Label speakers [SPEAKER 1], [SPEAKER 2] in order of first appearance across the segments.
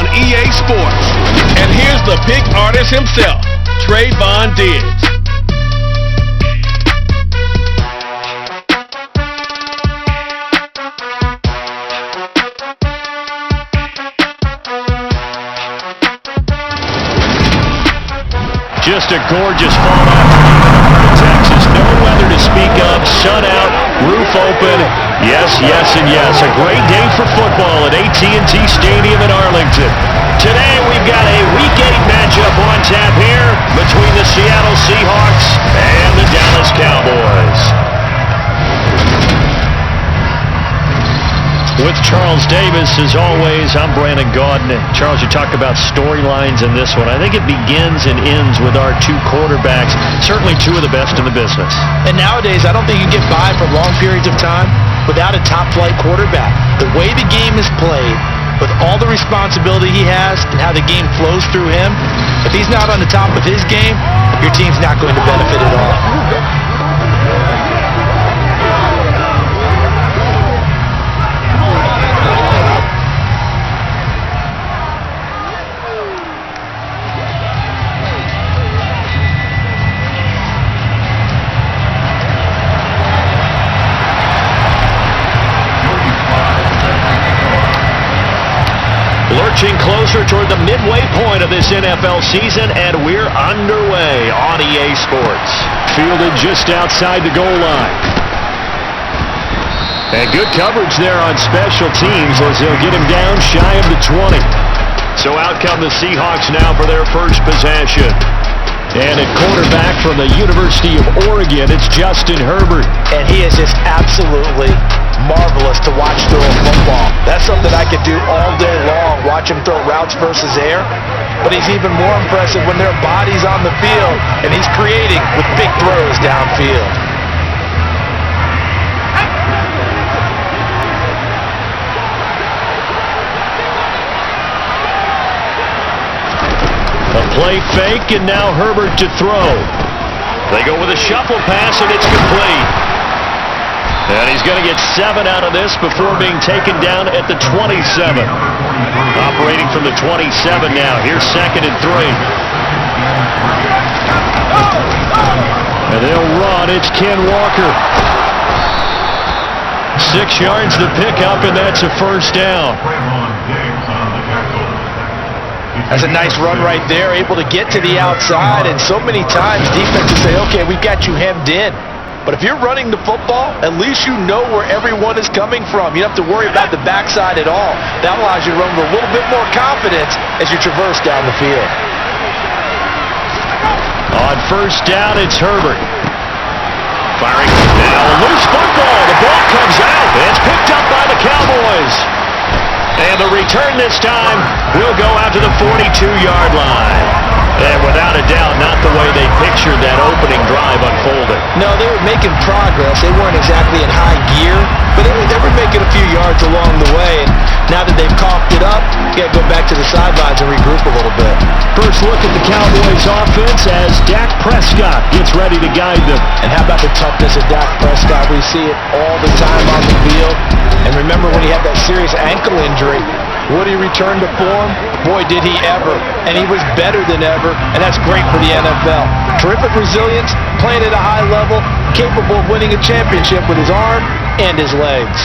[SPEAKER 1] on EA Sports. And here's the pick artist himself, Trayvon Diggs.
[SPEAKER 2] Just a gorgeous fall afternoon in Texas. No weather to speak of. Sun out, roof open. Yes, yes, and yes. A great day for football at AT&T Stadium in Arlington. Today we've got a Week 8 matchup on tap here between the Seattle Seahawks and the Dallas Cowboys. With Charles Davis, as always, I'm Brandon Gaudin. Charles, you talk about storylines in this one. I think it begins and ends with our two quarterbacks, certainly two of the best in the business.
[SPEAKER 3] And nowadays, I don't think you can get by for long periods of time without a top-flight quarterback. The way the game is played, with all the responsibility he has and how the game flows through him, if he's not on the top of his game, your team's not going to benefit at all.
[SPEAKER 2] Lurching closer toward the midway point of this NFL season, and we're underway on EA Sports. Fielded just outside the goal line. And good coverage there on special teams as they'll get him down shy of the 20. So out come the Seahawks now for their first possession. And at quarterback from the University of Oregon, it's Justin Herbert.
[SPEAKER 3] And he is just absolutely marvelous to watch throw a football. That's something I could do all day long, watch him throw routes versus air. But he's even more impressive when their body's on the field, and he's creating with big throws downfield.
[SPEAKER 2] A play fake, and now Herbert to throw. They go with a shuffle pass, and it's complete. And he's going to get 7 out of this before being taken down at the 27. Operating from the 27 now. Here's 2nd and 3. And they'll run. It's Ken Walker. 6 yards to pick up, and that's a first down.
[SPEAKER 3] That's a nice run right there, able to get to the outside, and so many times defenses say, okay, we've got you hemmed in. But if you're running the football, at least you know where everyone is coming from. You don't have to worry about the backside at all. That allows you to run with a little bit more confidence as you traverse down the field.
[SPEAKER 2] On first down, it's Herbert. Firing now, a loose football. The ball comes out. It's picked up by the Cowboys. And the return this time will go out to the 42-yard line. And without a doubt, not the way they pictured that opening drive unfolding.
[SPEAKER 3] No, they were making progress. They weren't exactly in high gear, but they were making a few yards along the way. And now that they've coughed it up, you got to go back to the sidelines and regroup a little bit.
[SPEAKER 2] First look at the Cowboys offense as Dak Prescott gets ready to guide them.
[SPEAKER 3] And how about the toughness of Dak Prescott? We see it all the time on the field. And remember when he had that serious ankle injury, would he return to form? Boy, did he ever. And he was better than ever, and that's great for the NFL. Terrific resilience, playing at a high level, capable of winning a championship with his arm and his legs.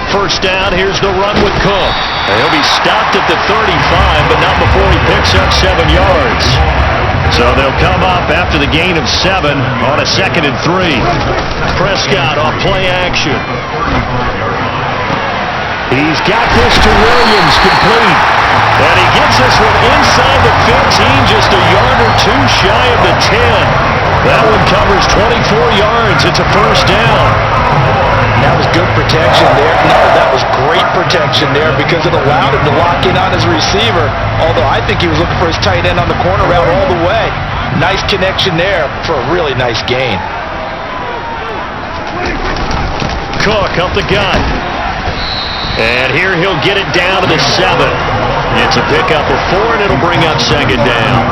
[SPEAKER 2] First down, here's the run with Cook. And he'll be stopped at the 35, but not before he picks up 7 yards. So they'll come up after the gain of 7 on a 2nd and 3. Prescott off play action. He's got this to Williams, complete. And he gets this one inside the 15, just a yard or two shy of the 10. That one covers 24 yards. It's a first down.
[SPEAKER 3] That was good protection there. No, that was great protection there because it allowed him to lock in on his receiver. Although I think he was looking for his tight end on the corner route all the way. Nice connection there for a really nice gain.
[SPEAKER 2] Cook up the gun. And here he'll get it down to the 7. It's a pickup of 4, and it'll bring up 2nd down.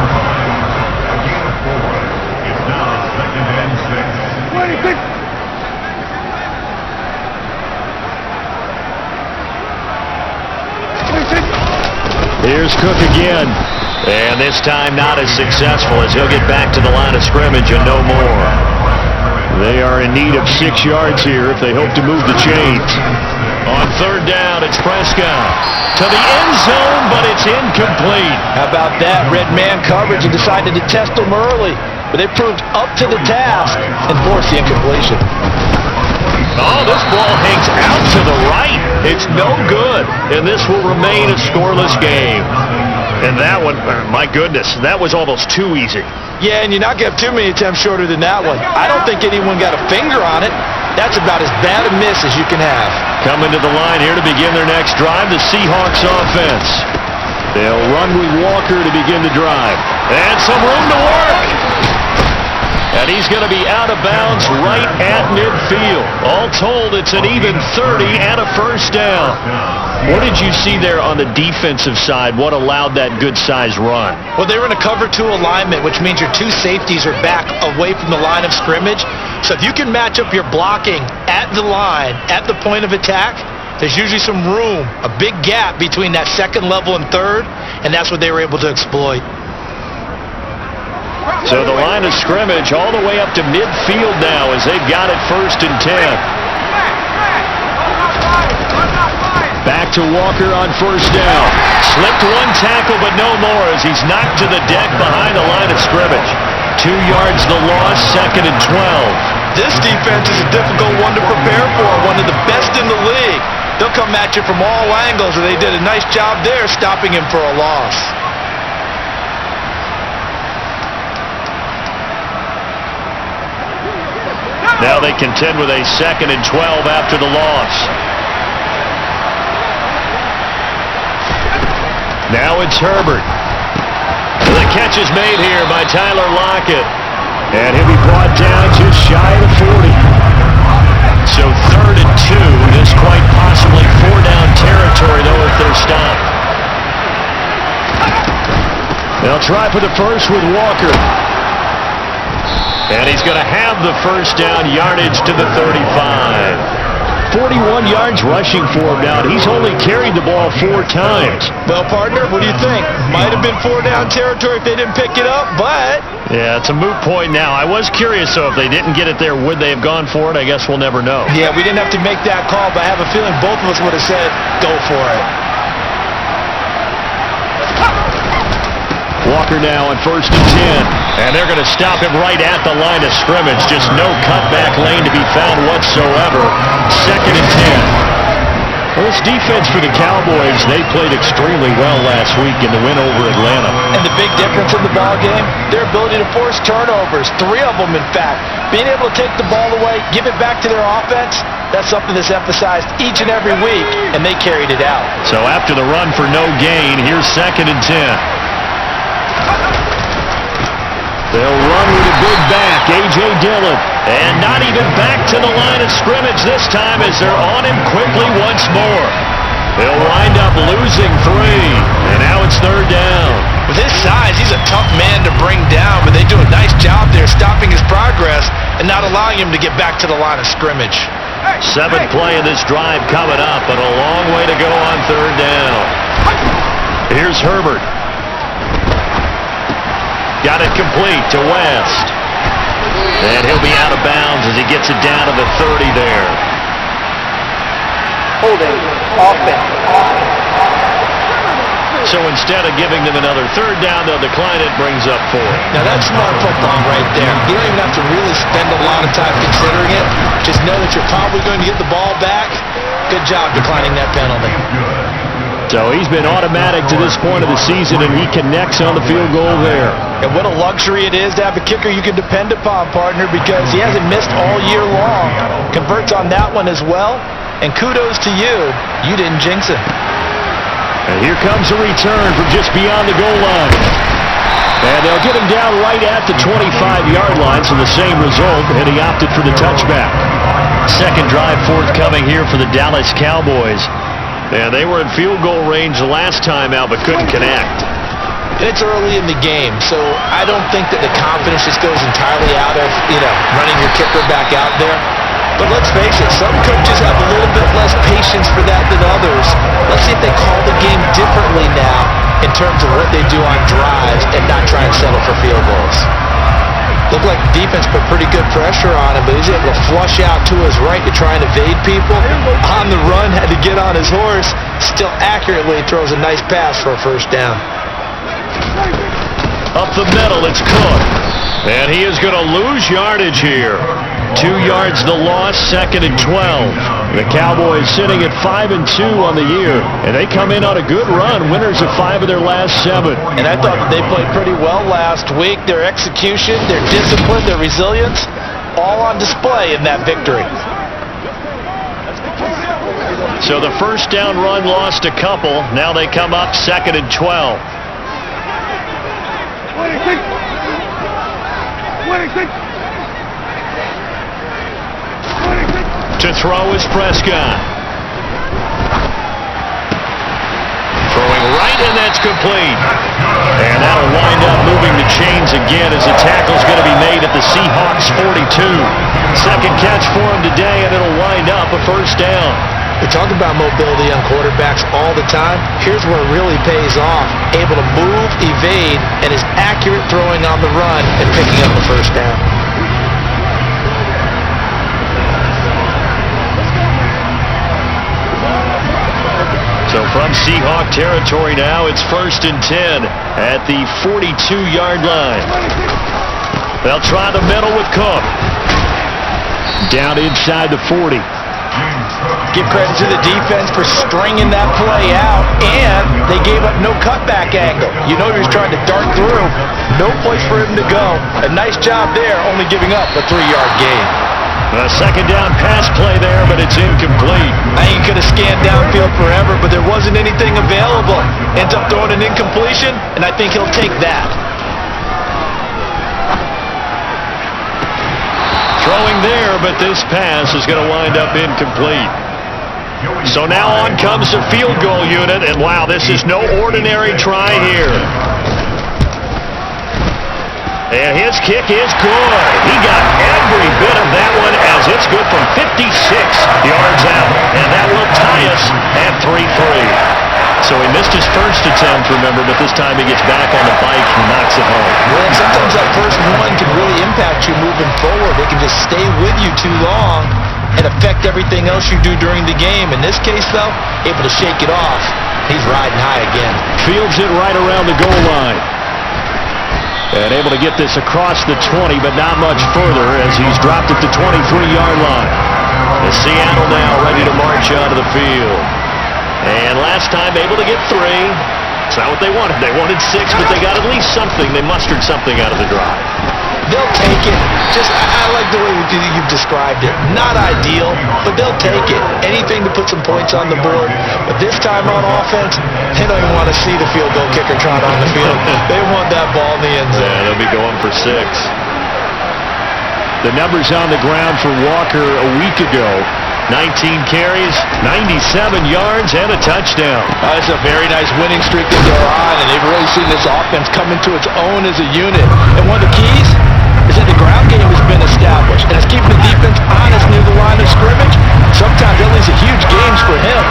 [SPEAKER 2] Here's Cook again. And this time not as successful as he'll get back to the line of scrimmage and no more. They are in need of 6 yards here if they hope to move the chains. On third down, it's Prescott. To the end zone, but it's incomplete.
[SPEAKER 3] How about that? Red man coverage and decided to test them early. But they proved up to the task and forced the incompletion.
[SPEAKER 2] Oh, this ball hangs out to the right. It's no good, and this will remain a scoreless game. And that one, my goodness, that was almost too easy.
[SPEAKER 3] Yeah, and you're not going to have too many attempts shorter than that one. I don't think anyone got a finger on it. That's about as bad a miss as you can have.
[SPEAKER 2] Coming to the line here to begin their next drive, the Seahawks offense. They'll run with Walker to begin the drive. And some room to work. And he's going to be out of bounds right at midfield. All told, it's an even 30 and a first down. What did you see there on the defensive side? What allowed that good-sized run?
[SPEAKER 3] Well, they were in a cover 2 alignment, which means your 2 safeties are back away from the line of scrimmage. So if you can match up your blocking at the line, at the point of attack, there's usually some room, a big gap between that second level and third, and that's what they were able to exploit.
[SPEAKER 2] So the line of scrimmage all the way up to midfield now as they've got it 1st and 10. Back to Walker on 1st down. Slipped 1 tackle, but no more as he's knocked to the deck behind the line of scrimmage. 2 yards the loss, 2nd and 12.
[SPEAKER 3] This defense is a difficult one to prepare for, one of the best in the league. They'll come at you from all angles, and they did a nice job there stopping him for a loss.
[SPEAKER 2] Now they contend with a 2nd and 12 after the loss. Now it's Herbert. The catch is made here by Tyler Lockett. And he'll be brought down just shy of the 40. So 3rd and 2. This quite possibly 4-down territory, though, if they're stopped. They'll try for the first with Walker. And he's going to have the first down, yardage to the 35. 41 yards rushing for him now. He's only carried the ball 4 times.
[SPEAKER 3] Well, partner, what do you think? Might have been 4-down territory if they didn't pick it up, but...
[SPEAKER 2] Yeah, it's a moot point now. I was curious, so if they didn't get it there, would they have gone for it? I guess we'll never know.
[SPEAKER 3] Yeah, we didn't have to make that call, but I have a feeling both of us would have said, go for it.
[SPEAKER 2] Walker now on 1st and 10. And they're going to stop him right at the line of scrimmage. Just no cutback lane to be found whatsoever. 2nd and 10. Well, this defense for the Cowboys, they played extremely well last week in the win over Atlanta.
[SPEAKER 3] And the big difference in the ball game, their ability to force turnovers. 3 of them, in fact. Being able to take the ball away, give it back to their offense, that's something that's emphasized each and every week, and they carried it out.
[SPEAKER 2] So after the run for no gain, here's 2nd and 10. They'll run with a big back, A.J. Dillon. And not even back to the line of scrimmage this time as they're on him quickly once more. They'll wind up losing 3. And now it's 3rd down.
[SPEAKER 3] With his size, he's a tough man to bring down, but they do a nice job there stopping his progress and not allowing him to get back to the line of scrimmage.
[SPEAKER 2] 7th play of this drive coming up, but a long way to go on 3rd down. Here's Herbert. Got it complete to West. And he'll be out of bounds as he gets it down to the 30 there.
[SPEAKER 4] Holding, offense.
[SPEAKER 2] So instead of giving them another 3rd down, they'll decline it, brings up 4.
[SPEAKER 3] Now that's smart football right there. You don't even have to really spend a lot of time considering it. Just know that you're probably going to get the ball back. Good job declining that penalty.
[SPEAKER 2] So he's been automatic to this point of the season, and he connects on the field goal there.
[SPEAKER 3] And what a luxury it is to have a kicker you can depend upon, partner, because he hasn't missed all year long. Converts on that one as well. And kudos to you. You didn't jinx it.
[SPEAKER 2] And here comes a return from just beyond the goal line. And they'll get him down right at the 25-yard line, so the same result, and he opted for the touchback. 2nd drive forthcoming here for the Dallas Cowboys. And they were in field goal range the last time out, but couldn't connect.
[SPEAKER 3] And it's early in the game, so I don't think that the confidence just goes entirely out of, running your kicker back out there. But let's face it, some coaches have a little bit less patience for that than others. Let's see if they call the game differently now in terms of what they do on drives and not try and settle for field goals. Looked like the defense put pretty good pressure on him, but he's able to flush out to his right to try and evade people. On the run, had to get on his horse. Still accurately throws a nice pass for a first down.
[SPEAKER 2] Up the middle, it's Cook. And he is going to lose yardage here. 2 yards the loss, 2nd and 12. The Cowboys sitting at 5-2 on the year, and they come in on a good run, winners of 5 of their last 7.
[SPEAKER 3] And I thought that they played pretty well last week. Their execution, their discipline, their resilience, all on display in that victory.
[SPEAKER 2] So the first down run lost a couple. Now they come up 2nd and 12. To throw is Prescott. Throwing right, and that's complete. And that'll wind up moving the chains again as the tackle's going to be made at the Seahawks 42. Second catch for him today, and it'll wind up a first down.
[SPEAKER 3] We talk about mobility on quarterbacks all the time. Here's where it really pays off. Able to move, evade, and is accurate throwing on the run and picking up the first down.
[SPEAKER 2] So from Seahawk territory now, it's 1st and 10 at the 42-yard line. They'll try the middle with Cook. Down inside the 40.
[SPEAKER 3] Give credit to the defense for stringing that play out, and they gave up no cutback angle. You know he was trying to dart through. No place for him to go. A nice job there, only giving up a 3-yard gain.
[SPEAKER 2] A second down pass play there, but it's incomplete.
[SPEAKER 3] I think he could have scanned downfield forever, but there wasn't anything available. Ends up throwing an incompletion, and I think he'll take that.
[SPEAKER 2] Throwing there, but this pass is going to wind up incomplete. So now on comes the field goal unit, and wow, this is no ordinary try here. And his kick is good. He got every bit of that one as it's good from 56 yards out. And that will tie us at 3-3. So he missed his first attempt, remember, but this time he gets back on the bike and knocks it home.
[SPEAKER 3] Well, sometimes that first one can really impact you moving forward. They can just stay with you too long and affect everything else you do during the game. In this case, though, able to shake it off. He's riding high again.
[SPEAKER 2] Fields it right around the goal line. And able to get this across the 20, but not much further as he's dropped at the 23-yard line. And Seattle now ready to march onto the field. And last time able to get 3. It's not what they wanted. They wanted 6, but they got at least something. They mustered something out of the drive.
[SPEAKER 3] They'll take it. I like the way you've described it. Not ideal, but they'll take it. Anything to put some points on the board. But this time on offense, they don't even want to see the field goal kicker trot on the field. They want that ball in the end zone.
[SPEAKER 2] Yeah, they'll be going for 6. The numbers on the ground for Walker a week ago. 19 carries, 97 yards, and a touchdown.
[SPEAKER 3] It's a very nice winning streak that they're on, and they've really seen this offense come into its own as a unit. And one of the keys is that the ground game has been established, and it's keeping the defense honest near the line of scrimmage. Sometimes that leads to huge games for him.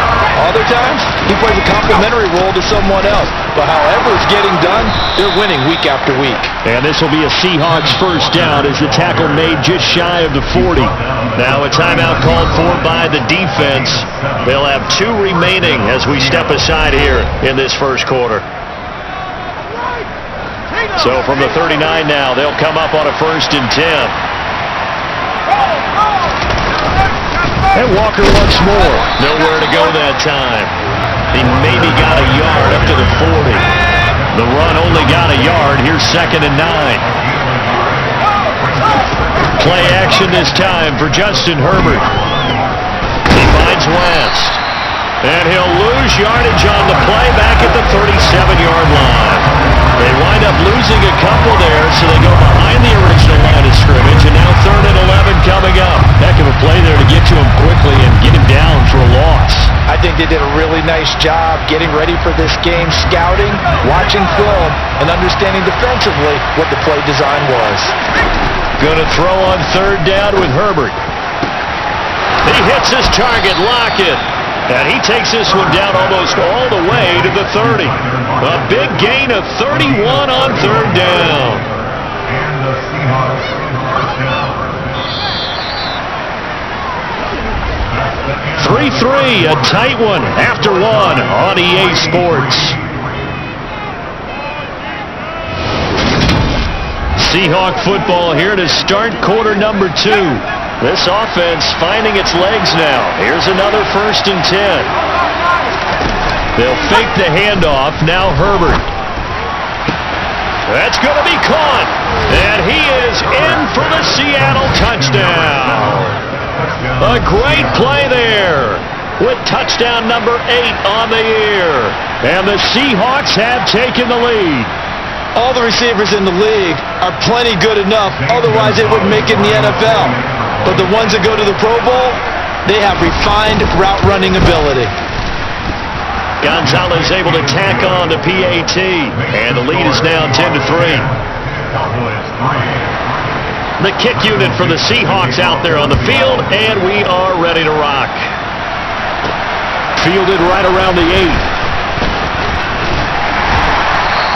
[SPEAKER 3] Other times, he plays a complementary role to someone else. But however it's getting done, they're winning week after week.
[SPEAKER 2] And this will be a Seahawks first down as the tackle made just shy of the 40. Now a timeout called for by the defense. They'll have 2 remaining as we step aside here in this first quarter. So from the 39 now, they'll come up on a 1st and 10. And Walker once more. Nowhere to go that time. He maybe got a yard up to the 40. The run only got a yard. Here's 2nd and 9. Play action this time for Justin Herbert. He finds Wentz. And he'll lose yardage on the play back at the 37-yard line. They wind up losing a couple there, so they go behind the original line of scrimmage, and now 3rd and 11 coming up. Heck of a play there to get to him quickly and get him down for a loss.
[SPEAKER 3] I think they did a really nice job getting ready for this game, scouting, watching film, and understanding defensively what the play design was.
[SPEAKER 2] Going to throw on 3rd down with Herbert. He hits his target, Lockett. And he takes this one down almost all the way to the 30. A big gain of 31 on third down.
[SPEAKER 4] And the Seahawks first down.
[SPEAKER 2] 3-3, a tight one after one on EA Sports. Seahawk football here to start quarter number 2. This offense finding its legs now. Here's another 1st and 10. They'll fake the handoff. Now Herbert. That's going to be caught. And he is in for the Seattle touchdown. A great play there with touchdown number 8 on the year. And the Seahawks have taken the lead.
[SPEAKER 3] All the receivers in the league are plenty good enough, otherwise they wouldn't make it in the NFL. But the ones that go to the Pro Bowl, they have refined route running ability.
[SPEAKER 2] Gonzalez able to tack on the PAT, and the lead is now 10-3. The kick unit for the Seahawks out there on the field, and we are ready to rock. Fielded right around the 8.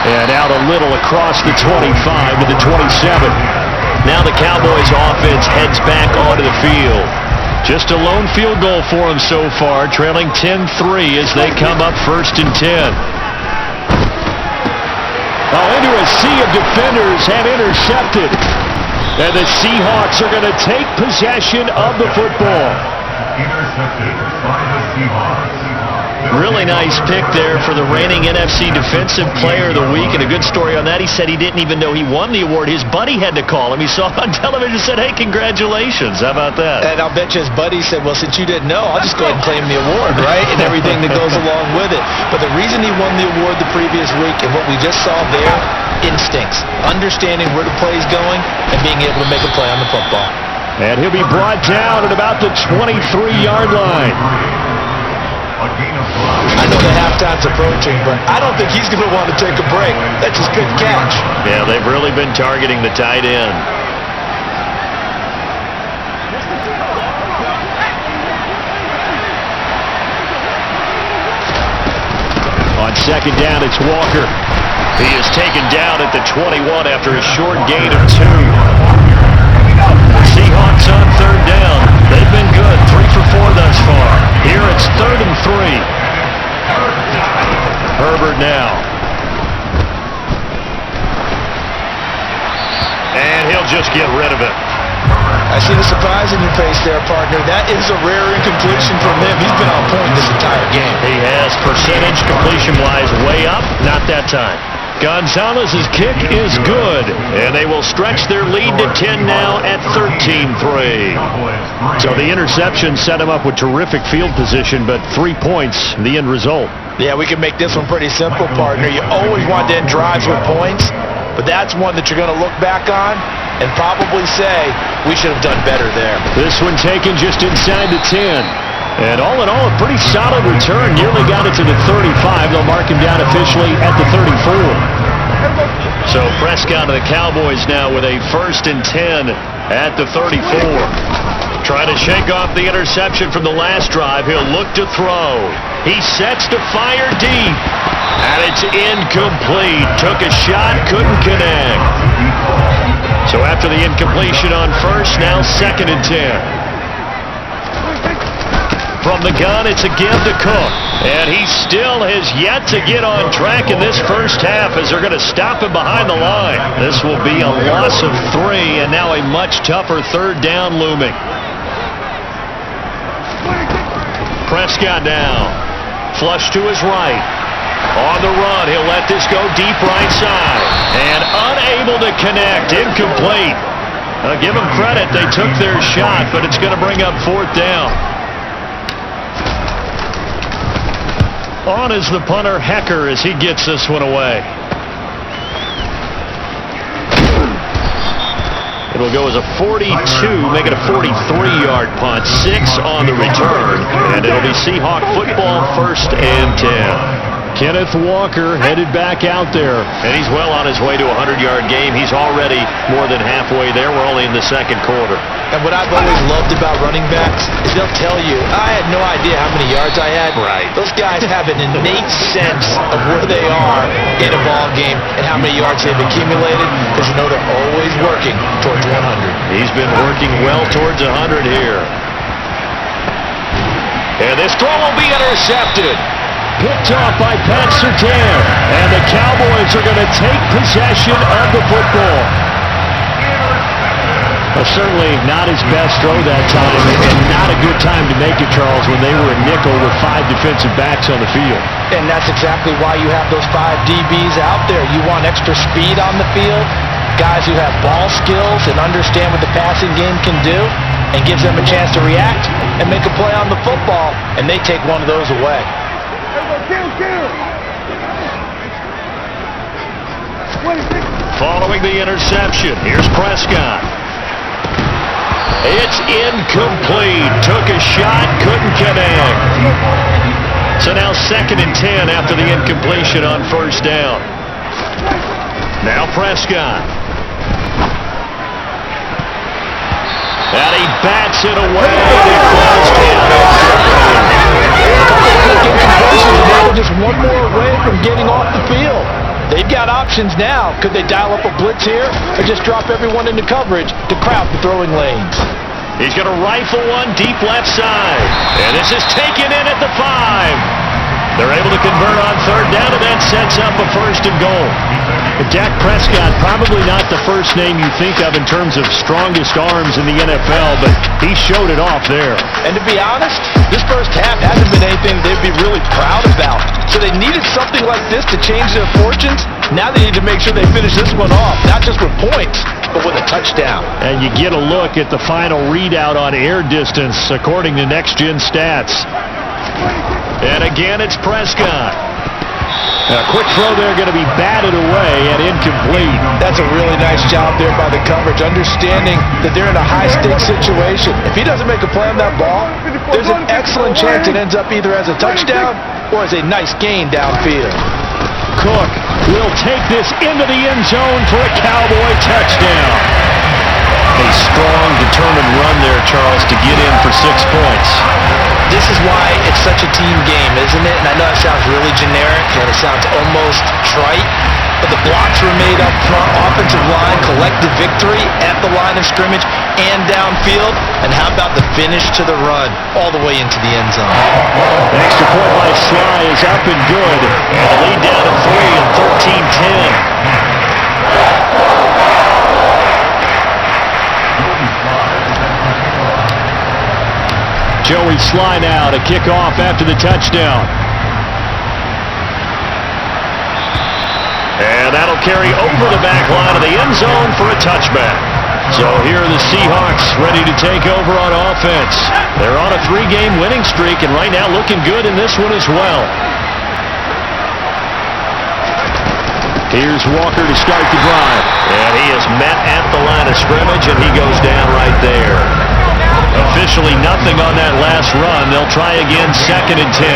[SPEAKER 2] And out a little across the 25 to the 27. Now the Cowboys offense heads back onto the field. Just a lone field goal for them so far, trailing 10-3 as they come up 1st and 10. Oh, into a sea of defenders have intercepted. And the Seahawks are going to take possession of the football.
[SPEAKER 4] Intercepted by the Seahawks.
[SPEAKER 2] Really nice pick there for the reigning NFC Defensive Player of the Week, and a good story on that. He said he didn't even know he won the award. His buddy had to call him. He saw it on television and said, hey, congratulations. How about that?
[SPEAKER 3] And I'll bet you his buddy said, well, since you didn't know, I'll just go ahead and claim the award, right? And everything that goes along with it. But the reason he won the award the previous week and what we just saw there, instincts, understanding where the play is going and being able to make a play on the football.
[SPEAKER 2] And he'll be brought down at about the 23-yard line.
[SPEAKER 3] I know the halftime's approaching, but I don't think he's going to want to take a break. That's his good catch.
[SPEAKER 2] Yeah, they've really been targeting the tight end. On 2nd down, it's Walker. He is taken down at the 21 after a short gain of 2. Seahawks on 3rd down. They've been good, 3 for 4 thus far. Here it's 3rd and 3. Herbert now. And he'll just get rid of it.
[SPEAKER 3] I see the surprise in your face there, partner. That is a rare incompletion from him. He's been on point this entire game.
[SPEAKER 2] He has percentage completion-wise way up. Not that time. Gonzalez's kick is good, and they will stretch their lead to 10 now at 13-3. So the interception set him up with terrific field position, but 3 points, the end result.
[SPEAKER 3] Yeah, we can make this one pretty simple, partner. You always want to end drives with points, but that's one that you're going to look back on and probably say, we should have done better there.
[SPEAKER 2] This one taken just inside the 10. And all in all, a pretty solid return. Nearly got it to the 35. They'll mark him down officially at the 34. So Prescott of the Cowboys now with a 1st and 10 at the 34. Trying to shake off the interception from the last drive. He'll look to throw. He sets to fire deep. And it's incomplete. Took a shot, couldn't connect. So after the incompletion on 1st, now 2nd and 10. From the gun, it's a give to Cook. And he still has yet to get on track in this first half as they're going to stop him behind the line. This will be a loss of 3, and now a much tougher 3rd down looming. Prescott down. Flush to his right. On the run, he'll let this go deep right side. And unable to connect. Incomplete. Give them credit. They took their shot, but it's going to bring up 4th down. On is the punter, Hecker, as he gets this one away. It'll go as a 42, make it a 43-yard punt, 6 on the return, and it'll be Seahawk football 1st and 10. Kenneth Walker headed back out there. And he's well on his way to a 100-yard game. He's already more than halfway there. We're only in the second quarter.
[SPEAKER 3] And what I've always loved about running backs is they'll tell you, I had no idea how many yards I had.
[SPEAKER 2] Right.
[SPEAKER 3] Those guys have an innate sense of where they are in a ball game and how many yards they've accumulated because you know they're always working towards 100.
[SPEAKER 2] He's been working well towards 100 here. And this throw will be intercepted. Picked off by Pat Surtain. And the Cowboys are going to take possession of the football. Well, certainly not his best throw that time, and not a good time to make it, Charles, when they were a nickel with 5 defensive backs on the field.
[SPEAKER 3] And that's exactly why you have those 5 DBs out there. You want extra speed on the field, guys who have ball skills and understand what the passing game can do, and gives them a chance to react and make a play on the football, and they take one of those away.
[SPEAKER 2] Following the interception, here's Prescott. It's incomplete. Took a shot, couldn't connect. So now 2nd and 10 after the incompletion on first down. Now Prescott. And he bats it away. It falls down.
[SPEAKER 3] Now they're just one more away from getting off the field. They've got options now. Could they dial up a blitz here or just drop everyone into coverage to crowd the throwing lanes?
[SPEAKER 2] He's going to rifle one deep left side. And this is taken in at the 5. They're able to convert on third down, and that sets up a 1st and goal. Dak Prescott, probably not the first name you think of in terms of strongest arms in the NFL, but he showed it off there.
[SPEAKER 3] And to be honest, this first half hasn't been anything they'd be really proud about. So they needed something like this to change their fortunes. Now they need to make sure they finish this one off, not just with points, but with a touchdown.
[SPEAKER 2] And you get a look at the final readout on air distance, according to NeXT stats. And again, it's Prescott. A quick throw there going to be batted away and incomplete.
[SPEAKER 3] That's a really nice job there by the coverage, understanding that they're in a high-stakes situation. If he doesn't make a play on that ball, there's an excellent chance it ends up either as a touchdown or as a nice gain downfield.
[SPEAKER 2] Cook will take this into the end zone for a Cowboy touchdown. A strong, determined run there, Charles, to get in for 6 points.
[SPEAKER 3] This is why it's such a team game, isn't it? And I know it sounds really generic and it sounds almost trite, but the blocks were made up front, offensive line, collective victory at the line of scrimmage and downfield. And how about the finish to the run all the way into the end zone?
[SPEAKER 2] The extra point by Sly is up and good. And the lead down to 3 and 13-10. Joey Sly now to kick off after the touchdown. And that'll carry over the back line of the end zone for a touchback. So here are the Seahawks ready to take over on offense. They're on a 3-game winning streak and right now looking good in this one as well. Here's Walker to start the drive. And he is met at the line of scrimmage and he goes down right there. Officially nothing on that last run. They'll try again 2nd and 10.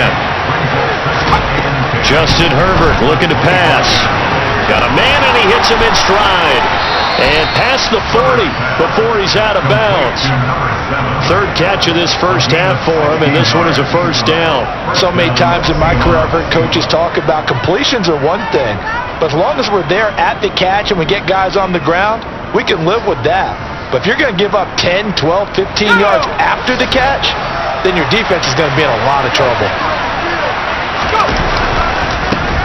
[SPEAKER 2] Justin Herbert looking to pass. Got a man and he hits him in stride. And past the 40 before he's out of bounds. 3rd catch of this first half for him, and this one is a 1st down.
[SPEAKER 3] So many times in my career I've heard coaches talk about completions are one thing, but as long as we're there at the catch and we get guys on the ground, we can live with that. But if you're going to give up 10, 12, 15 yards after the catch, then your defense is going to be in a lot of trouble.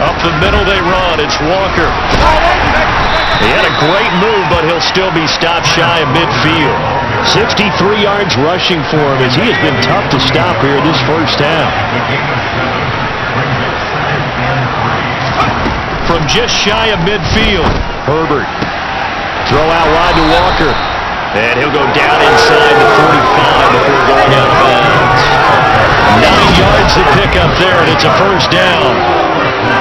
[SPEAKER 2] Up the middle they run. It's Walker. He had a great move, but he'll still be stopped shy of midfield. 63 yards rushing for him as he has been tough to stop here this first half. From just shy of midfield, Herbert. Throw out wide to Walker. And he'll go down inside the 45 before going out of bounds. 9 yards to pick up there, and it's a 1st down.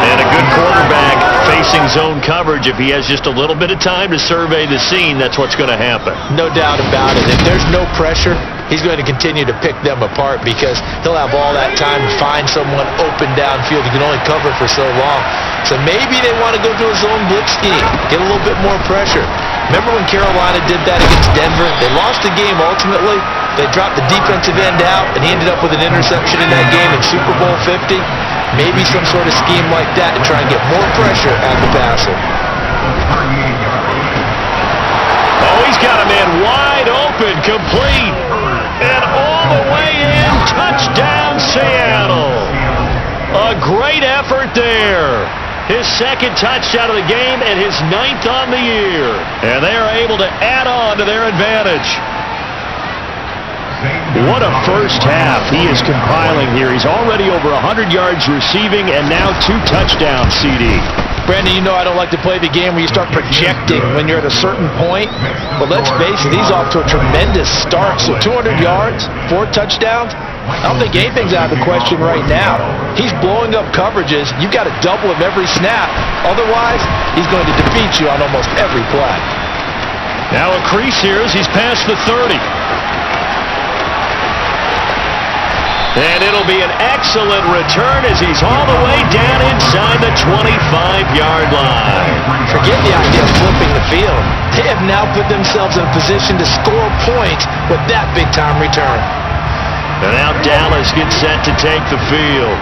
[SPEAKER 2] And a good quarterback facing zone coverage. If he has just a little bit of time to survey the scene, that's what's going to happen.
[SPEAKER 3] No doubt about it. If there's no pressure, he's going to continue to pick them apart because he'll have all that time to find someone open downfield. He can only cover for so long. So maybe they want to go to a zone blitz scheme, get a little bit more pressure. Remember when Carolina did that against Denver? They lost the game ultimately. They dropped the defensive end out, and he ended up with an interception in that game in Super Bowl 50. Maybe some sort of scheme like that to try and get more pressure at the passer.
[SPEAKER 2] Oh, he's got a man wide open, complete, and all the way in, touchdown Seattle. A great effort there. His second touchdown of the game and his 9th on the year. And they are able to add on to their advantage. What a first half he is compiling here. He's already over 100 yards receiving and now 2 touchdowns, CD.
[SPEAKER 3] Brandon, you know I don't like to play the game where you start projecting when you're at a certain point. But let's face it, he's off to a tremendous start. So 200 yards, 4 touchdowns. I don't think anything's out of the question right now. He's blowing up coverages. You've got to double him every snap. Otherwise, he's going to defeat you on almost every play.
[SPEAKER 2] Now a crease here as he's past the 30. And it'll be an excellent return as he's all the way down inside the 25-yard line.
[SPEAKER 3] Forget the idea of flipping the field. They have now put themselves in a position to score points with that big-time return.
[SPEAKER 2] And now Dallas gets set to take the field.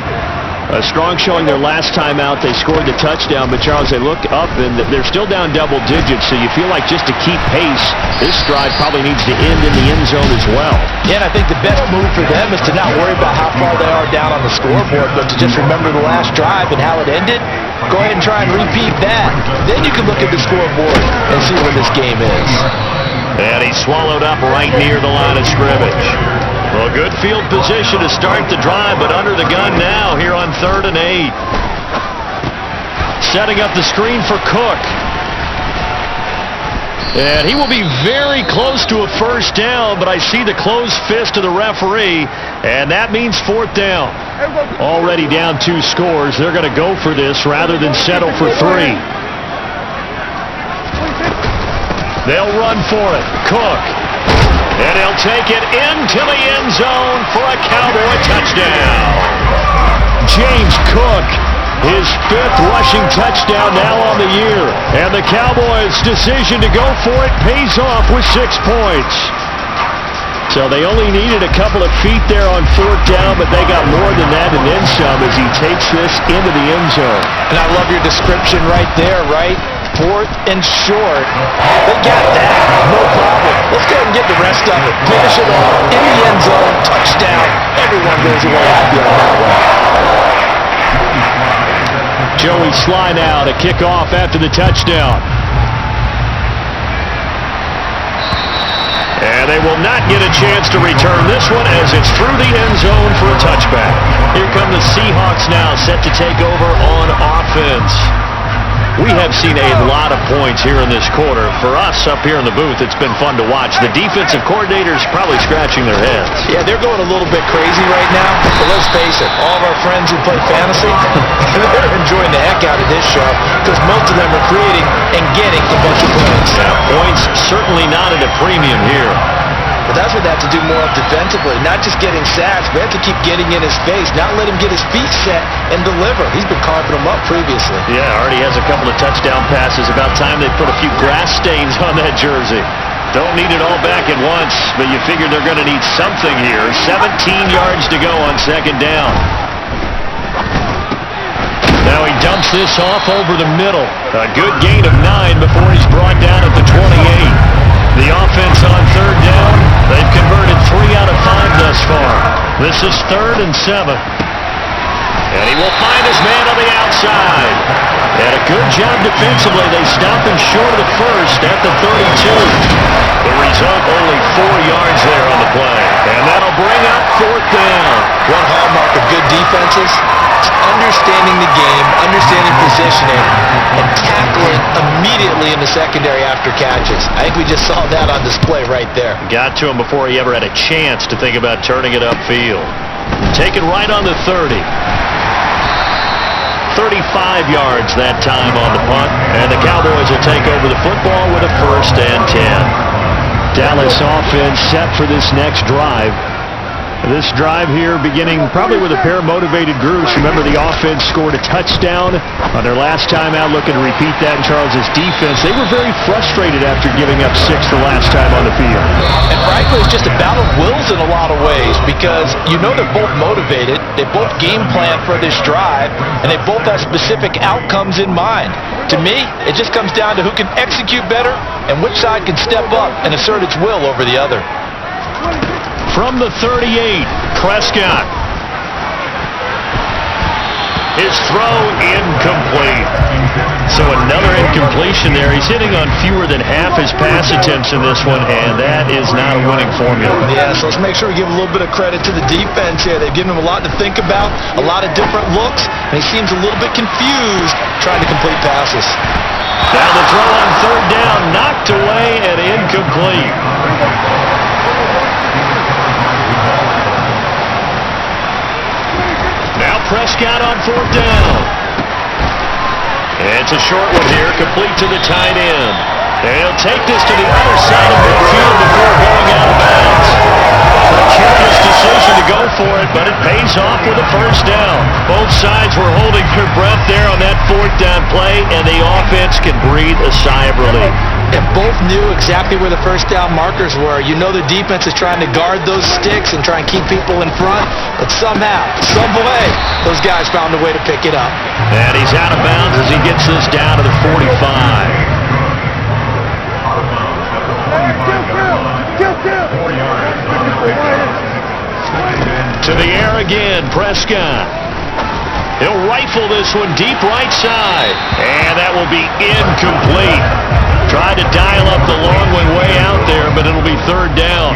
[SPEAKER 2] A strong showing their last time out. They scored the touchdown, but Charles, they look up and they're still down double digits, so you feel like just to keep pace, this drive probably needs to end in the end zone as well.
[SPEAKER 3] Yeah, and I think the best move for them is to not worry about how far they are down on the scoreboard, but to just remember the last drive and how it ended. Go ahead and try and repeat that. Then you can look at the scoreboard and see where this game is.
[SPEAKER 2] And he's swallowed up right near the line of scrimmage. Well, good field position to start the drive, but under the gun now here on 3rd and 8. Setting up the screen for Cook. And he will be very close to a first down, but I see the closed fist of the referee, and that means 4th down. Already down 2 scores. They're going to go for this rather than settle for 3. They'll run for it. Cook. And he'll take it into the end zone for a Cowboy touchdown. James Cook, his 5th rushing touchdown now on the year. And the Cowboys' decision to go for it pays off with 6 points. So they only needed a couple of feet there on 4th down, but they got more than that and then some as he takes this into the end zone.
[SPEAKER 3] And I love your description right there, right? 4th and short. They got that. No problem. Let's go ahead and get the rest of it. Finish it off in the end zone. Touchdown. Everyone goes away happy on that one.
[SPEAKER 2] Joey Sly now to kick off after the touchdown. And they will not get a chance to return this one as it's through the end zone for a touchback. Here come the Seahawks now set to take over on offense. We have seen a lot of points here in this quarter. For us up here in the booth, it's been fun to watch. The defensive coordinators probably scratching their heads.
[SPEAKER 3] Yeah, they're going a little bit crazy right now. But let's face it, all of our friends who play fantasy, they're enjoying the heck out of this show because most of them are creating and getting a bunch of points.
[SPEAKER 2] Now, points certainly not at a premium here.
[SPEAKER 3] But that's what they have to do more of defensively, not just getting sacks, but have to keep getting in his face, not let him get his feet set and deliver. He's been carving them up previously.
[SPEAKER 2] Yeah, already has a couple of touchdown passes. About time they put a few grass stains on that jersey. Don't need it all back at once, but you figure they're going to need something here. 17 yards to go on 2nd down. Now he dumps this off over the middle. A good gain of 9 before he's brought down at the 28. The offense on 3rd down, they've converted 3 out of 5 thus far. This is 3rd and 7. And he will find his man on the outside. And a good job defensively. They stop him short of the first at the 32. The result, only 4 yards there on the play. And that'll bring up 4th down.
[SPEAKER 3] One hallmark of good defenses is understanding the game, understanding positioning, and tackling immediately in the secondary after catches. I think we just saw that on display right there.
[SPEAKER 2] Got to him before he ever had a chance to think about turning it upfield. Taken right on the 30. 35 yards that time on the punt, and the Cowboys will take over the football with a 1st and 10. Dallas offense set for this next drive. This drive here beginning probably with a pair of motivated groups. Remember, the offense scored a touchdown on their last time out, looking to repeat that in Charles's defense. They were very frustrated after giving up 6 the last time on the field.
[SPEAKER 3] And frankly, it's just a battle of wills in a lot of ways, because you know they're both motivated, they both game plan for this drive, and they both have specific outcomes in mind. To me, it just comes down to who can execute better and which side can step up and assert its will over the other.
[SPEAKER 2] From the 38, Prescott. His throw incomplete. So another incompletion there. He's hitting on fewer than half his pass attempts in this one, and that is not a winning formula.
[SPEAKER 3] Yeah, so let's make sure we give a little bit of credit to the defense here. They've given him a lot to think about, a lot of different looks, and he seems a little bit confused trying to complete passes.
[SPEAKER 2] Now the throw on third down, knocked away and incomplete. Now Prescott on fourth down. It's a short one here, complete to the tight end. They'll take this to the other side of midfield before going out of bounds. A curious decision to go for it, but it pays off with a first down. Both sides were holding their breath there on that fourth down play, and the offense can breathe a sigh of relief.
[SPEAKER 3] And both knew exactly where the first down markers were. You know the defense is trying to guard those sticks and try and keep people in front, but somehow, some way, those guys found a way to pick it up.
[SPEAKER 2] And he's out of bounds as he gets this down to the 45. To the air again, Prescott. He'll rifle this one deep right side, and that will be incomplete. Tried to dial up the long one way out there, but it'll be third down.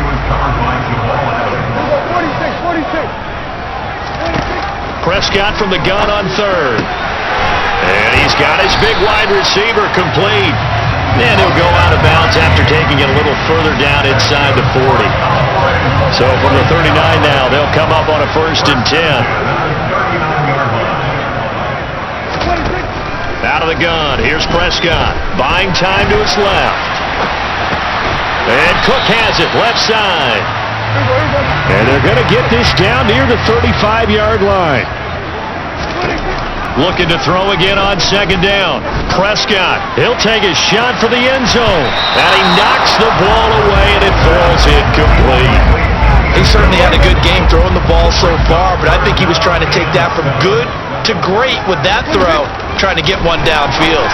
[SPEAKER 2] Prescott from the gun on third. And he's got his big wide receiver complete. And he'll go out of bounds after taking it a little further down inside the 40. So from the 39 now, they'll come up on a 1st and 10. Out of the gun, here's Prescott, buying time to his left. And Cook has it, left side. And they're going to get this down near the 35-yard line. Looking to throw again on second down. Prescott, he'll take a shot for the end zone. And he knocks the ball away, and it falls incomplete.
[SPEAKER 3] He certainly had a good game throwing the ball so far, but I think he was trying to take that from good to great with that throw, trying to get one downfield.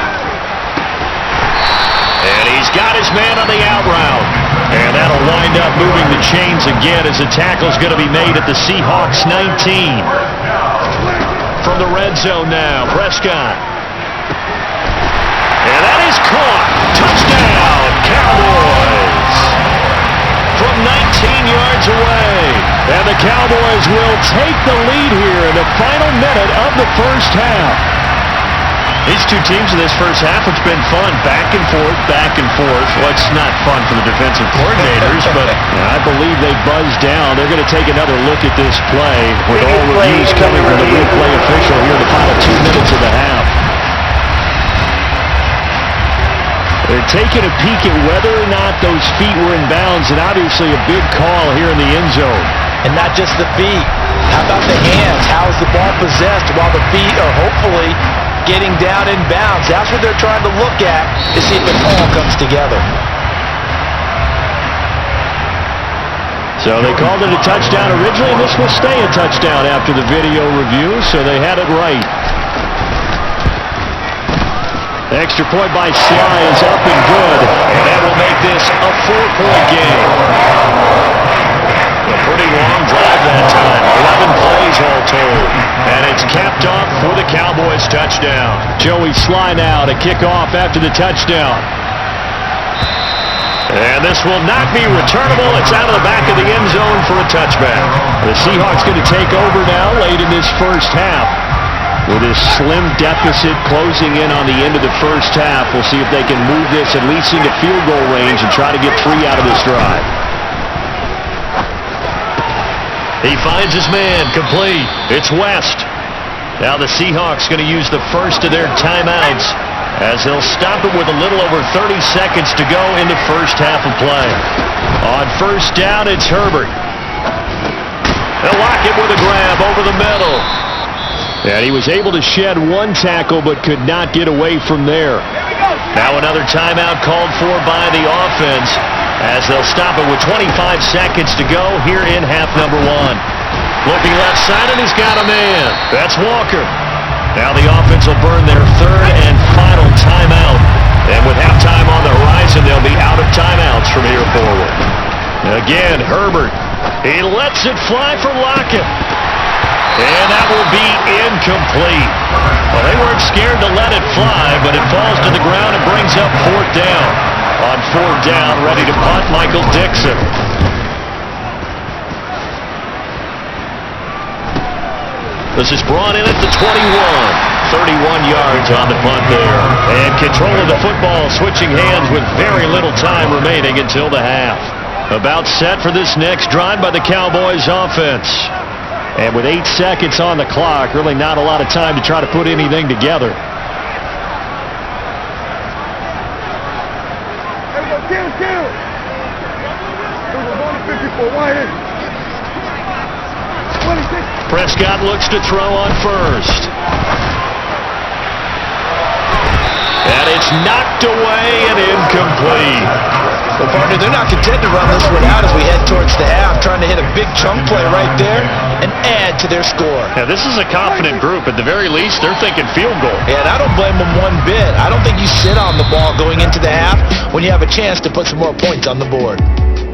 [SPEAKER 2] And he's got his man on the out route. And that'll wind up moving the chains again as the tackle's going to be made at the Seahawks 19. From the red zone now, Prescott. And that is caught. Touchdown, Cowboys. From 19 yards away. And the Cowboys will take the lead here in the final minute of the first half. These two teams in this first half, it's been fun. Back and forth, back and forth. Well, it's not fun for the defensive coordinators, but I believe they buzzed down. They're going to take another look at this play with all reviews coming from the replay official here in the final 2 minutes of the half. They're taking a peek at whether or not those feet were in bounds, and obviously a big call here in the end zone.
[SPEAKER 3] And not just the feet. How about the hands? How is the ball possessed while the feet are hopefully getting down in bounds? That's what they're trying to look at to see if it all comes together.
[SPEAKER 2] So they called it a touchdown originally, and this will stay a touchdown after the video review, so they had it right. The extra point by Sly is up and good, and that will make this a 4-point game. A pretty long drive that time, 11 plays all told, and it's capped off for the Cowboys touchdown. Joey Sly now to kick off after the touchdown. And this will not be returnable. It's out of the back of the end zone for a touchback. The Seahawks going to take over now late in this first half. With this slim deficit closing in on the end of the first half, we'll see if they can move this at least into field goal range and try to get 3 out of this drive. He finds his man, complete. It's West. Now the Seahawks going to use the first of their timeouts as they'll stop it with a little over 30 seconds to go in the first half of play. On first down, it's Herbert. They'll lock it with a grab over the middle. And he was able to shed one tackle but could not get away from there. Now another timeout called for by the offense as they'll stop it with 25 seconds to go here in half number one. Looking left side, and he's got a man. That's Walker. Now the offense will burn their third and final timeout. And with halftime on the horizon, they'll be out of timeouts from here forward. Again, Herbert. He lets it fly for Lockett. And that will be incomplete. Well, they weren't scared to let it fly, but it falls to the ground and brings up fourth down. On fourth down, ready to punt, Michael Dixon. This is brought in at the 21. 31 yards on the punt there. And control of the football switching hands with very little time remaining until the half. About set for this next drive by the Cowboys offense. And with 8 seconds on the clock, really not a lot of time to try to put anything together. Prescott looks to throw on first. And it's knocked away and incomplete.
[SPEAKER 3] Well, partner, they're not content to run this one out as we head towards the half, trying to hit a big chunk play right there and add to their score.
[SPEAKER 2] Yeah, this is a confident group. At the very least, they're thinking field goal.
[SPEAKER 3] Yeah, and I don't blame them one bit. I don't think you sit on the ball going into the half when you have a chance to put some more points on the board.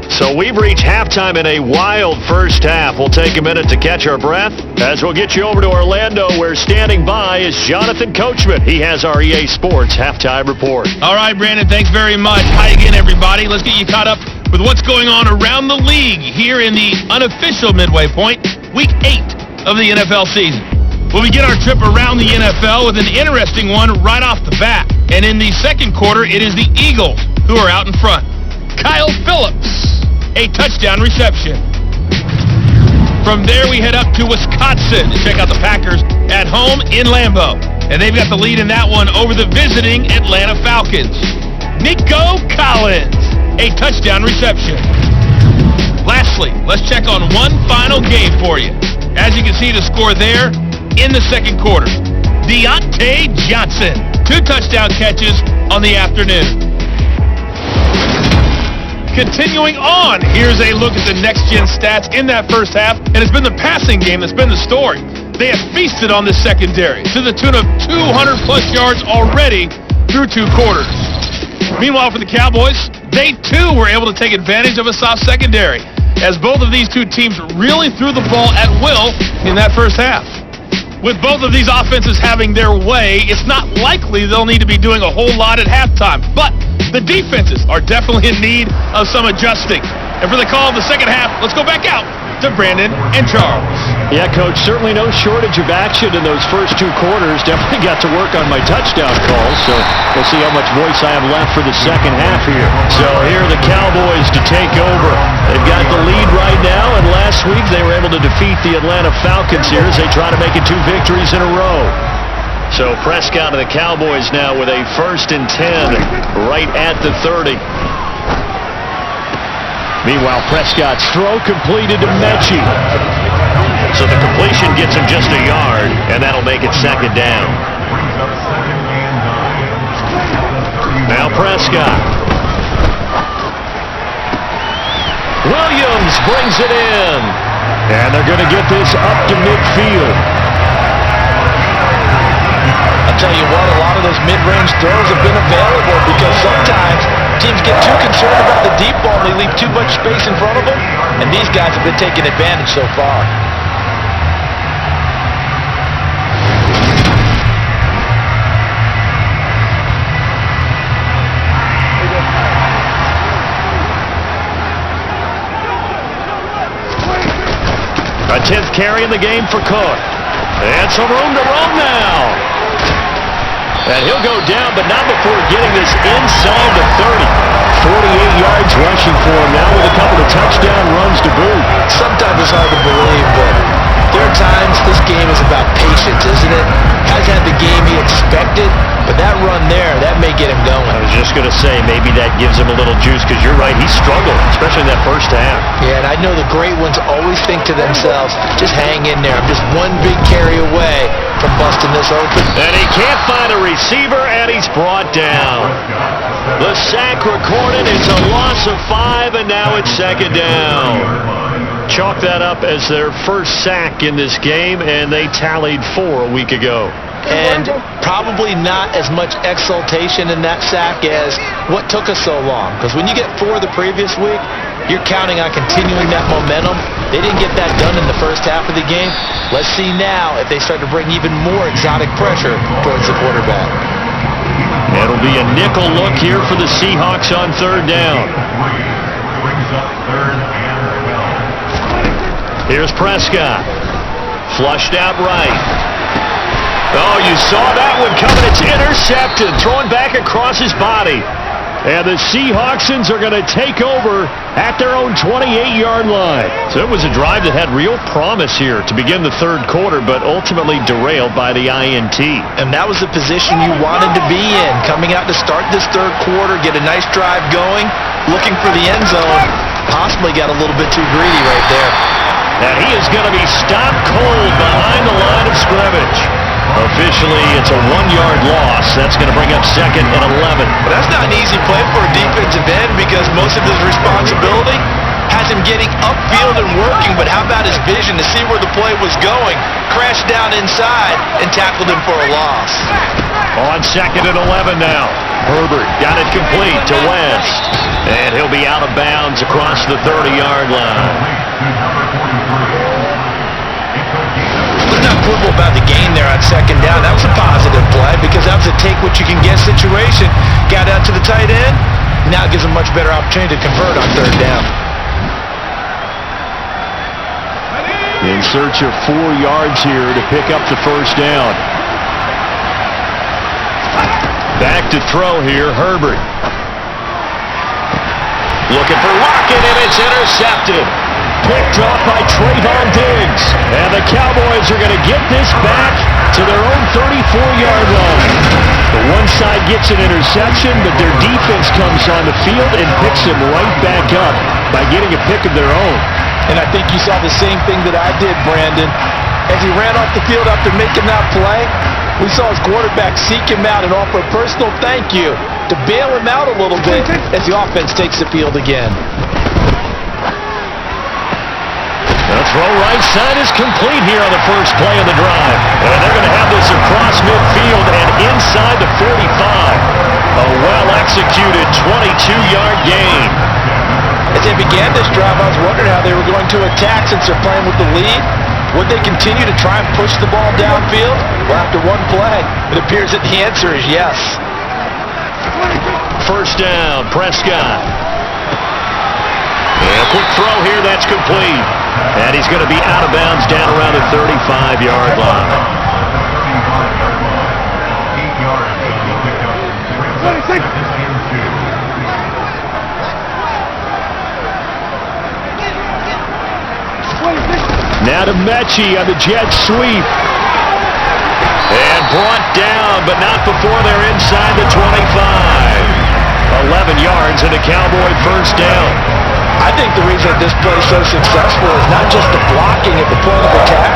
[SPEAKER 2] So we've reached halftime in a wild first half. We'll take a minute to catch our breath as we'll get you over to Orlando, where standing by is Jonathan Coachman. He has our EA Sports halftime report.
[SPEAKER 1] All right, Brandon, thanks very much. Hi again, everybody. Let's get you caught up with what's going on around the league here in the unofficial midway point, Week 8 of the NFL season. We'll begin our trip around the NFL with an interesting one right off the bat. And in the second quarter, it is the Eagles who are out in front. Kyle Phillips, a touchdown reception. From there, we head up to Wisconsin to check out the Packers at home in Lambeau. And they've got the lead in that one over the visiting Atlanta Falcons. Nico Collins, a touchdown reception. Lastly, let's check on one final game for you. As you can see, the score there in the second quarter. Deontay Johnson, 2 touchdown catches on the afternoon. Continuing on, here's a look at the next-gen stats in that first half, and it's been the passing game that's been the story. They have feasted on this secondary to the tune of 200-plus yards already through 2 quarters. Meanwhile, for the Cowboys, they too were able to take advantage of a soft secondary, as both of these two teams really threw the ball at will in that first half. With both of these offenses having their way, it's not likely they'll need to be doing a whole lot at halftime, but the defenses are definitely in need of some adjusting. And for the call of the second half, let's go back out to Brandon and Charles.
[SPEAKER 2] Yeah, Coach, certainly no shortage of action in those first 2 quarters. Definitely got to work on my touchdown calls, so we'll see how much voice I have left for the second half here. So here are the Cowboys to take over. They've got the lead right now, and last week they were able to defeat the Atlanta Falcons here as they try to make it 2 victories in a row. So Prescott of the Cowboys now with a 1st and 10 right at the 30. Meanwhile, Prescott's throw completed to Mechie. So the completion gets him just a yard, and that'll make it 2nd down. Now Prescott. Williams brings it in. And they're going to get this up to midfield.
[SPEAKER 3] I'll tell you what, a lot of those mid-range throws have been available because sometimes teams get too concerned about the deep ball and they leave too much space in front of them, and these guys have been taking advantage so far.
[SPEAKER 2] A 10th carry in the game for Cook. And some room to run now. And he'll go down, but not before getting this inside the 30. 48 yards rushing for him now with a couple of touchdown runs to boot.
[SPEAKER 3] Sometimes it's hard to believe, but there are times this game is about patience, isn't it? Hasn't had the game he expected, but that run there,
[SPEAKER 2] that gives him a little juice, because you're right, he struggled, especially in that first half.
[SPEAKER 3] Yeah, and I know the great ones always think to themselves, just hang in there. I'm just one big carry away from busting this open.
[SPEAKER 2] And he can't find a receiver, and he's brought down. The sack recorded. It's a loss of 5, and now it's second down. Chalk that up as their first sack in this game, and they tallied 4 a week ago.
[SPEAKER 3] And probably not as much exultation in that sack as what took us so long. Because when you get 4 the previous week, you're counting on continuing that momentum. They didn't get that done in the first half of the game. Let's see now if they start to bring even more exotic pressure towards the quarterback.
[SPEAKER 2] It'll be a nickel look here for the Seahawks on third down.
[SPEAKER 4] Brings up 3rd and 12.
[SPEAKER 2] Here's Prescott. Flushed out right. Oh, you saw that one coming. It's intercepted. Thrown back across his body. And the Seahawksons are going to take over at their own 28-yard line. So it was a drive that had real promise here to begin the third quarter, but ultimately derailed by the INT.
[SPEAKER 3] And that was the position you wanted to be in, coming out to start this third quarter, get a nice drive going, looking for the end zone. Possibly got a little bit too greedy right there.
[SPEAKER 2] And he is going to be stopped cold behind the line of scrimmage. Officially, it's a 1-yard loss. That's going to bring up 2nd and 11.
[SPEAKER 3] But that's not an easy play for a defensive end, because most of his responsibility has him getting upfield and working, but how about his vision to see where the play was going? Crashed down inside and tackled him for a loss.
[SPEAKER 2] On 2nd and 11 now. Herbert got it complete to West. And he'll be out of bounds across the 30-yard line.
[SPEAKER 3] Let's not quibble about the gain there on 2nd down. That was a positive play, because that was a take-what-you-can-get situation. Got out to the tight end. Now it gives him much better opportunity to convert on 3rd down.
[SPEAKER 2] In search of 4 yards here to pick up the first down. Back to throw here, Herbert. Looking for Lockett, and it's intercepted. Picked off by Trayvon Diggs. And the Cowboys are going to get this back to their own 34-yard line. The one side gets an interception, but their defense comes on the field and picks him right back up by getting a pick of their own.
[SPEAKER 3] And I think you saw the same thing that I did, Brandon. As he ran off the field after making that play, we saw his quarterback seek him out and offer a personal thank you to bail him out a little bit as the offense takes the field again.
[SPEAKER 2] The throw right side is complete here on the first play of the drive. And they're going to have this across midfield and inside the 45. A well-executed 22-yard gain.
[SPEAKER 3] As they began this drive, I was wondering how they were going to attack since they're playing with the lead. Would they continue to try and push the ball downfield? Well, after one play, it appears that the answer is yes.
[SPEAKER 2] First down, Prescott. And a quick throw here, that's complete. And he's going to be out of bounds down around the 35-yard line.
[SPEAKER 4] 8 yards on the pickup. Brings up 2nd and 2.
[SPEAKER 2] Now to Mechie on the jet sweep. And brought down, but not before they're inside the 25. 11 yards and a Cowboy first down.
[SPEAKER 3] I think the reason that this play is so successful is not just the blocking at the point of attack,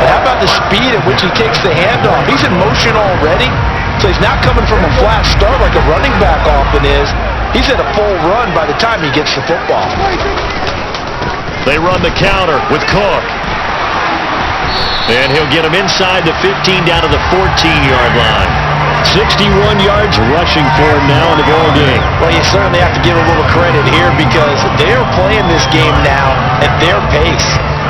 [SPEAKER 3] but how about the speed at which he takes the handoff? He's in motion already, so he's not coming from a flat start like a running back often is. He's at a full run by the time he gets the football.
[SPEAKER 2] They run the counter with Cook. And he'll get him inside the 15 down to the 14-yard line. 61 yards rushing for him now in the ball game.
[SPEAKER 3] Well, you certainly have to give a little credit here because they're playing this game now at their pace.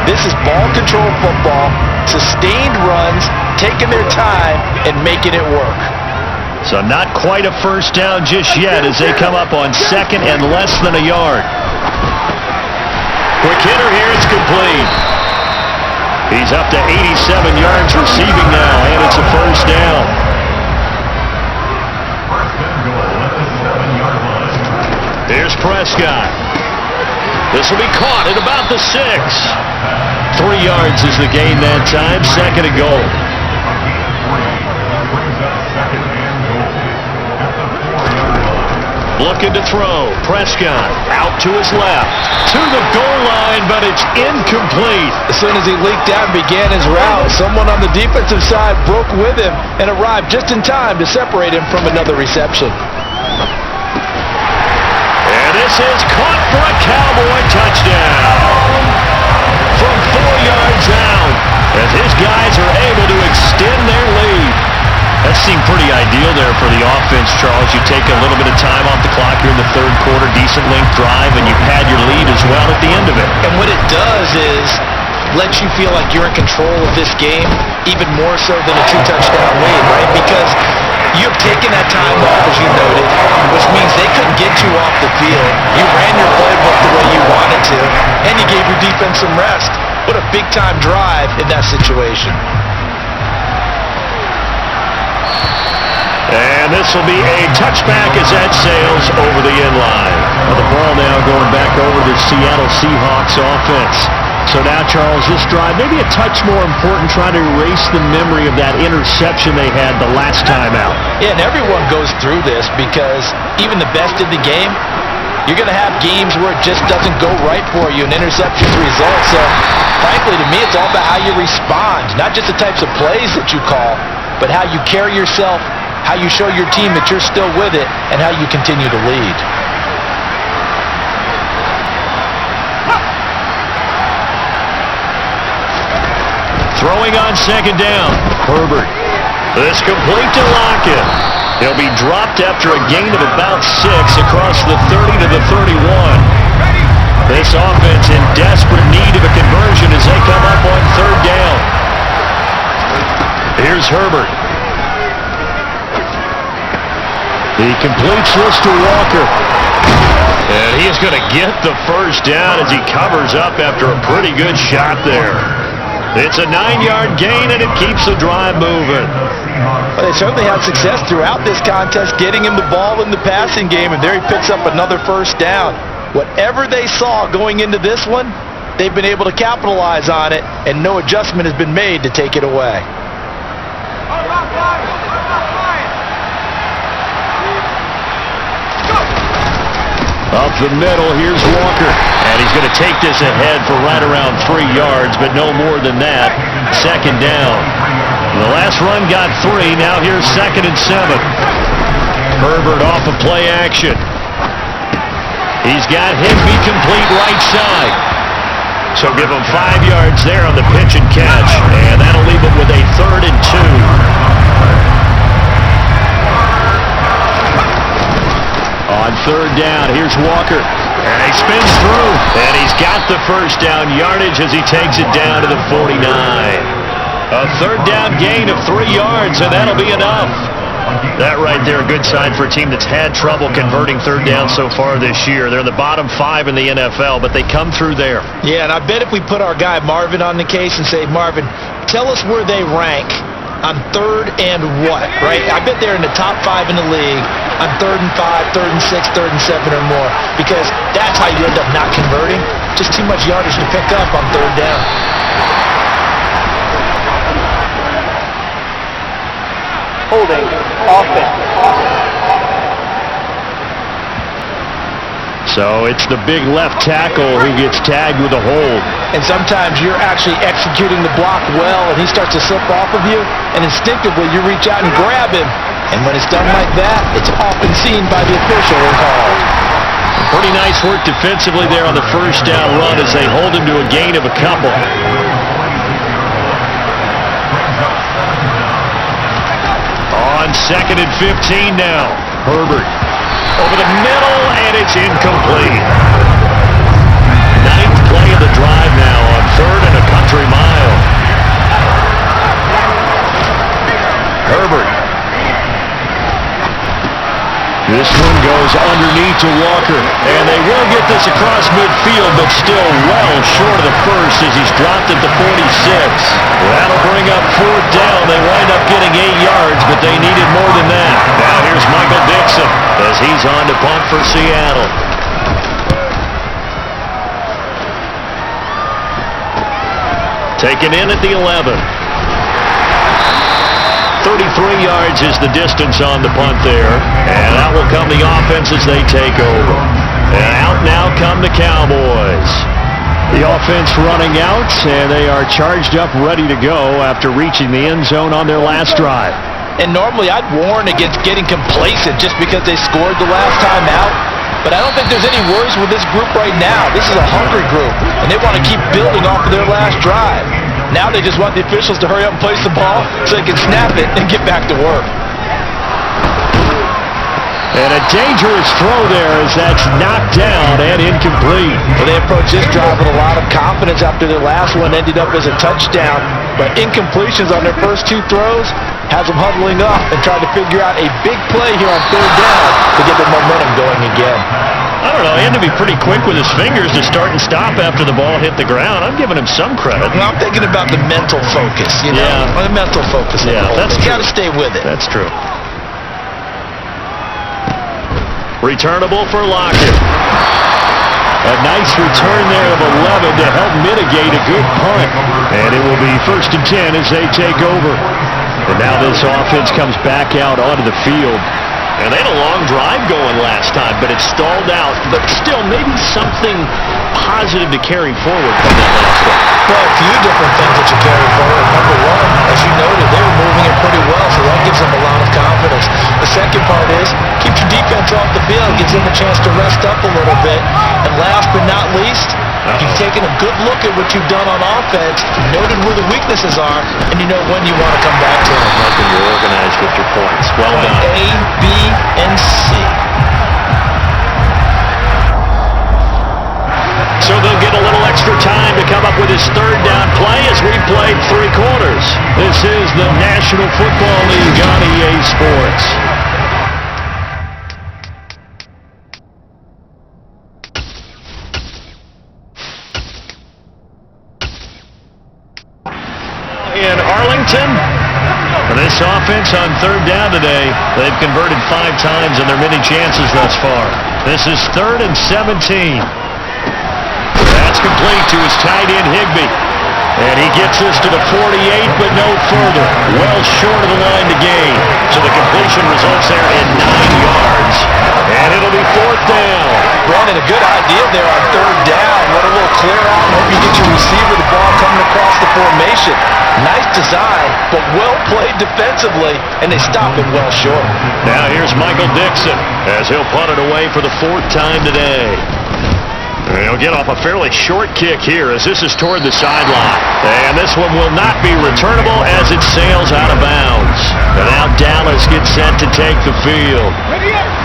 [SPEAKER 3] This is ball control football, sustained runs, taking their time and making it work.
[SPEAKER 2] So not quite a first down just yet as they come up on 2nd and less than a yard. Quick hitter here, it's complete. He's up to 87 yards receiving now, and it's a first down.
[SPEAKER 4] First and goal at the 7-yard line.
[SPEAKER 2] Here's Prescott. This will be caught at about the 6. 3 yards is the gain that time, 2nd and goal.
[SPEAKER 4] Brings up 2nd and goal at the 4-yard line.
[SPEAKER 2] Looking to throw. Prescott out to his left. To the goal line, but it's incomplete.
[SPEAKER 3] As soon as he leaked out and began his route, someone on the defensive side broke with him and arrived just in time to separate him from another reception.
[SPEAKER 2] And this is caught for a Cowboy touchdown. From 4 yards out, as his guys are able to extend their lead. That seemed pretty ideal there for the offense, Charles. You take a little bit of time off the clock here in the third quarter, decent length drive, and you pad your lead as well at the end of it.
[SPEAKER 3] And what it does is lets you feel like you're in control of this game, even more so than a 2-touchdown lead, right? Because you've taken that time off, as you noted, which means they couldn't get you off the field. You ran your playbook the way you wanted to, and you gave your defense some rest. What a big-time drive in that situation.
[SPEAKER 2] And this will be a touchback as that sails over the end line. Well, the ball now going back over to Seattle Seahawks offense. So now, Charles, this drive, maybe a touch more important, trying to erase the memory of that interception they had the last time out.
[SPEAKER 3] Yeah, and everyone goes through this because even the best in the game, you're going to have games where it just doesn't go right for you, and interceptions result. So, frankly, to me, it's all about how you respond, not just the types of plays that you call, but how you carry yourself, how you show your team that you're still with it, and how you continue to lead.
[SPEAKER 2] Throwing on second down. Herbert. This complete to Lockett. He'll be dropped after a gain of about 6 across the 30 to the 31. This offense in desperate need of a conversion as they come up on third down. Here's Herbert. He completes this to Walker. And he's going to get the first down as he covers up after a pretty good shot there. It's a 9-yard gain, and it keeps the drive moving.
[SPEAKER 3] Well, they certainly had success throughout this contest, getting him the ball in the passing game, and there he picks up another first down. Whatever they saw going into this one, they've been able to capitalize on it, and no adjustment has been made to take it away.
[SPEAKER 2] Up the middle, here's Walker. And he's going to take this ahead for right around 3 yards, but no more than that. Second down. The last run got 3. Now here's 2nd and 7. Herbert off of play action. He's got Higbee complete right side. So give him 5 yards there on the pitch and catch. And that'll leave him with a 3rd and 2. On third down, here's Walker. And he spins through. And he's got the first down yardage as he takes it down to the 49. A third down gain of 3 yards, and that'll be enough. That right there, a good sign for a team that's had trouble converting third down so far this year. They're in the bottom 5 in the NFL, but they come through there.
[SPEAKER 3] Yeah, and I bet if we put our guy Marvin on the case and say, Marvin, tell us where they rank on 3rd and what, right? I bet they're in the top 5 in the league on 3rd and 5, 3rd and 6, 3rd and 7 or more, because that's how you end up not converting. Just too much yardage to pick up on third down.
[SPEAKER 5] Holding offense.
[SPEAKER 2] So it's the big left tackle who gets tagged with a hold.
[SPEAKER 3] And sometimes you're actually executing the block well, and he starts to slip off of you, and instinctively you reach out and grab him. And when it's done like that, it's often seen by the official and called.
[SPEAKER 2] Pretty nice work defensively there on the first down run as they hold him to a gain of a couple. On 2nd and 15 now. Herbert over the middle, and it's incomplete. 9th play of the drive now on 3rd and a country mile. Herbert. This one goes underneath to Walker, and they will get this across midfield, but still well short of the first as he's dropped at the 46. That'll bring up 4th down. They wind up getting 8 yards, but they needed more than that. Now here's Michael Dixon as he's on to punt for Seattle. Taken in at the 11. 33 yards is the distance on the punt there. And out will come the offense as they take over. And out now come the Cowboys. The offense running out, and they are charged up, ready to go after reaching the end zone on their last drive.
[SPEAKER 3] And normally I'd warn against getting complacent just because they scored the last time out. But I don't think there's any worries with this group right now. This is a hungry group, and they want to keep building off of their last drive. Now they just want the officials to hurry up and place the ball so they can snap it and get back to work.
[SPEAKER 2] And a dangerous throw there as that's knocked down and incomplete.
[SPEAKER 3] Well, they approached this drive with a lot of confidence after their last one ended up as a touchdown. But incompletions on their first two throws has them huddling up and trying to figure out a big play here on third down to get the momentum going again.
[SPEAKER 2] I don't know. He had to be pretty quick with his fingers to start and stop after the ball hit the ground. I'm giving him some credit.
[SPEAKER 3] Well, I'm thinking about the mental focus, you know?
[SPEAKER 2] Yeah.
[SPEAKER 3] The mental focus.
[SPEAKER 2] Yeah, that's true.
[SPEAKER 3] You got to stay with it.
[SPEAKER 2] That's true. Returnable for Lockett. A nice return there of 11 to help mitigate a good punt. And it will be 1st and 10 as they take over. And now this offense comes back out onto the field. And they had a long drive going last time, but it stalled out. But still, maybe something positive to carry forward from that last drive.
[SPEAKER 3] Well, a few different things that you carry forward. Number one, as you noted, they were moving it pretty well, so that gives them a lot of confidence. The second part is, keeps your defense off the field, gives them a chance to rest up a little bit. And last but not least, you've taken a good look at what you've done on offense, noted where the weaknesses are, and you know when you want to come back to them.
[SPEAKER 2] I think you're organized with your points. Well done.
[SPEAKER 3] A, B, and C.
[SPEAKER 2] So they'll get a little extra time to come up with his third down play as we played 3 quarters. This is the National Football League on EA Sports. In Arlington, for this offense on third down today, they've converted 5 times in their many chances thus far. This is 3rd and 17. That's complete to his tight end, Higbee. And he gets this to the 48, but no further. Well short of the line to gain. So the completion results there in 9 yards. And it'll be 4th down.
[SPEAKER 3] Brandon, a good idea there on third down. What a little clear out. Hope you get your receiver the ball coming across the formation. Nice design, but well played defensively, and they stop it well short.
[SPEAKER 2] Now here's Michael Dixon as he'll punt it away for the 4th time today. And he'll get off a fairly short kick here as this is toward the sideline. And this one will not be returnable as it sails out of bounds. And now Dallas gets set to take the field.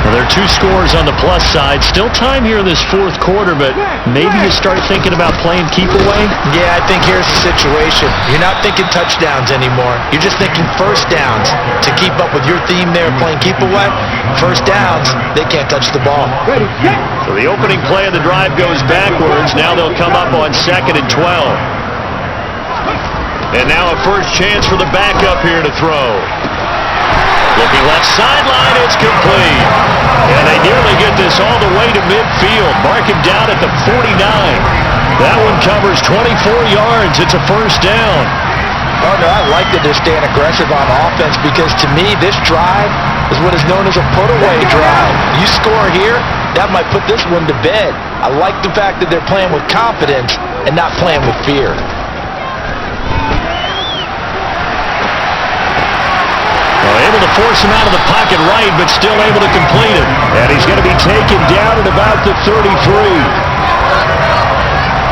[SPEAKER 2] Well, there are 2 scores on the plus side. Still time here in this 4th quarter, but maybe you start thinking about playing keep away?
[SPEAKER 3] Yeah, I think here's the situation. You're not thinking touchdowns anymore. You're just thinking first downs. To keep up with your theme there, playing keep away, first downs, they can't touch the ball.
[SPEAKER 2] So the opening play of the drive goes backwards. Now they'll come up on 2nd and 12. And now a first chance for the backup here to throw. Looking left sideline, it's complete. And they nearly get this all the way to midfield. Mark him down at the 49. That one covers 24 yards. It's a first down.
[SPEAKER 3] Partner, I like that they're staying aggressive on offense because to me, this drive is what is known as a put-away drive. You score here, that might put this one to bed. I like the fact that they're playing with confidence and not playing with fear.
[SPEAKER 2] Able to force him out of the pocket right, but still able to complete it. And he's going to be taken down at about the 33.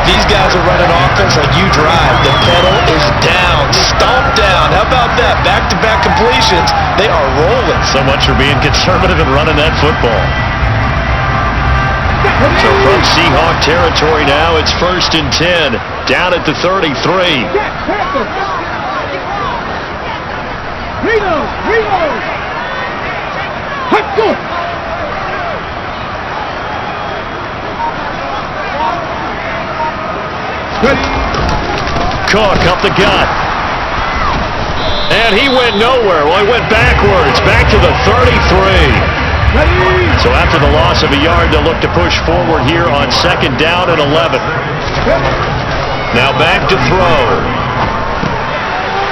[SPEAKER 3] These guys are running offense like you drive. The pedal is down, stomped down. How about that? Back-to-back completions. They are rolling.
[SPEAKER 2] So much for being conservative and running that football. So from Seahawk territory now, it's 1st and 10, down at the 33. Cook up the gut. And he went nowhere. Well, he went backwards, back to the 33. So after the loss of a yard, they'll look to push forward here on 2nd down and 11. Now back to throw.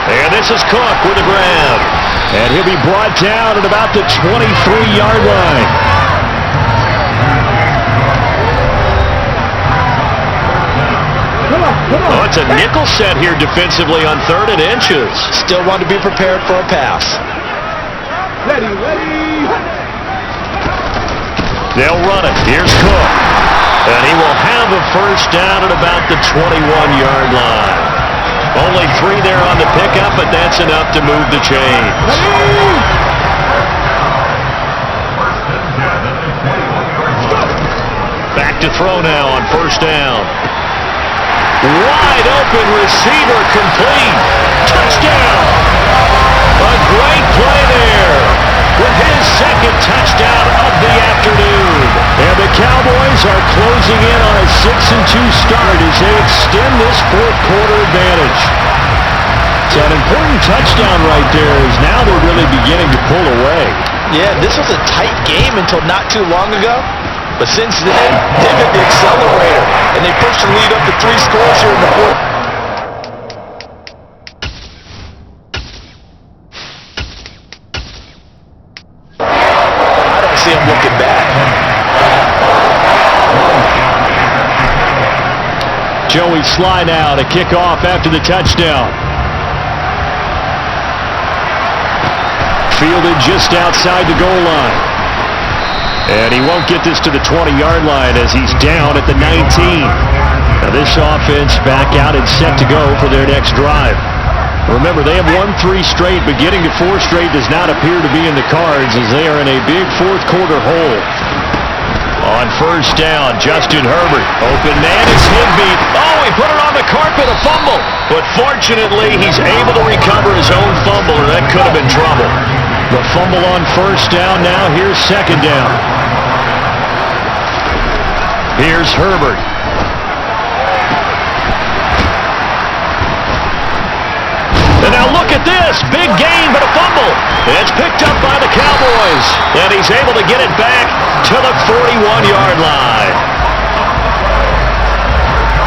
[SPEAKER 2] And this is Cook with a grab. And he'll be brought down at about the 23-yard line. Oh, it's a nickel set here defensively on 3rd and inches.
[SPEAKER 3] Still want to be prepared for a pass.
[SPEAKER 4] Ready.
[SPEAKER 2] They'll run it. Here's Cook. And he will have a first down at about the 21-yard line. Only 3 there on the pickup, but that's enough to move the chains. Back to throw now on first down. Wide open receiver, complete. Touchdown. A great play there with his second touchdown of the afternoon. And the Cowboys are closing in on a 6-2 start as they extend this fourth quarter advantage. It's an important touchdown right there as now they're really beginning to pull away.
[SPEAKER 3] Yeah, this was a tight game until not too long ago. But since then, they've hit the accelerator, and they pushed the lead up to 3 scores here in the fourth. I don't see him looking back.
[SPEAKER 2] Joey Sly now to kick off after the touchdown. Fielded just outside the goal line. And he won't get this to the 20-yard line as he's down at the 19. Now this offense back out and set to go for their next drive. Remember, they have won 3 straight, but getting to 4 straight does not appear to be in the cards as they are in a big fourth quarter hole. On first down, Justin Herbert. Open man, it's Higbee. Oh, he put it on the carpet, a fumble. But fortunately, he's able to recover his own fumble, or that could have been trouble. The fumble on first down now. Here's second down. Here's Herbert. And now look at this. Big gain, but a fumble. It's picked up by the Cowboys. And he's able to get it back to the 41-yard line.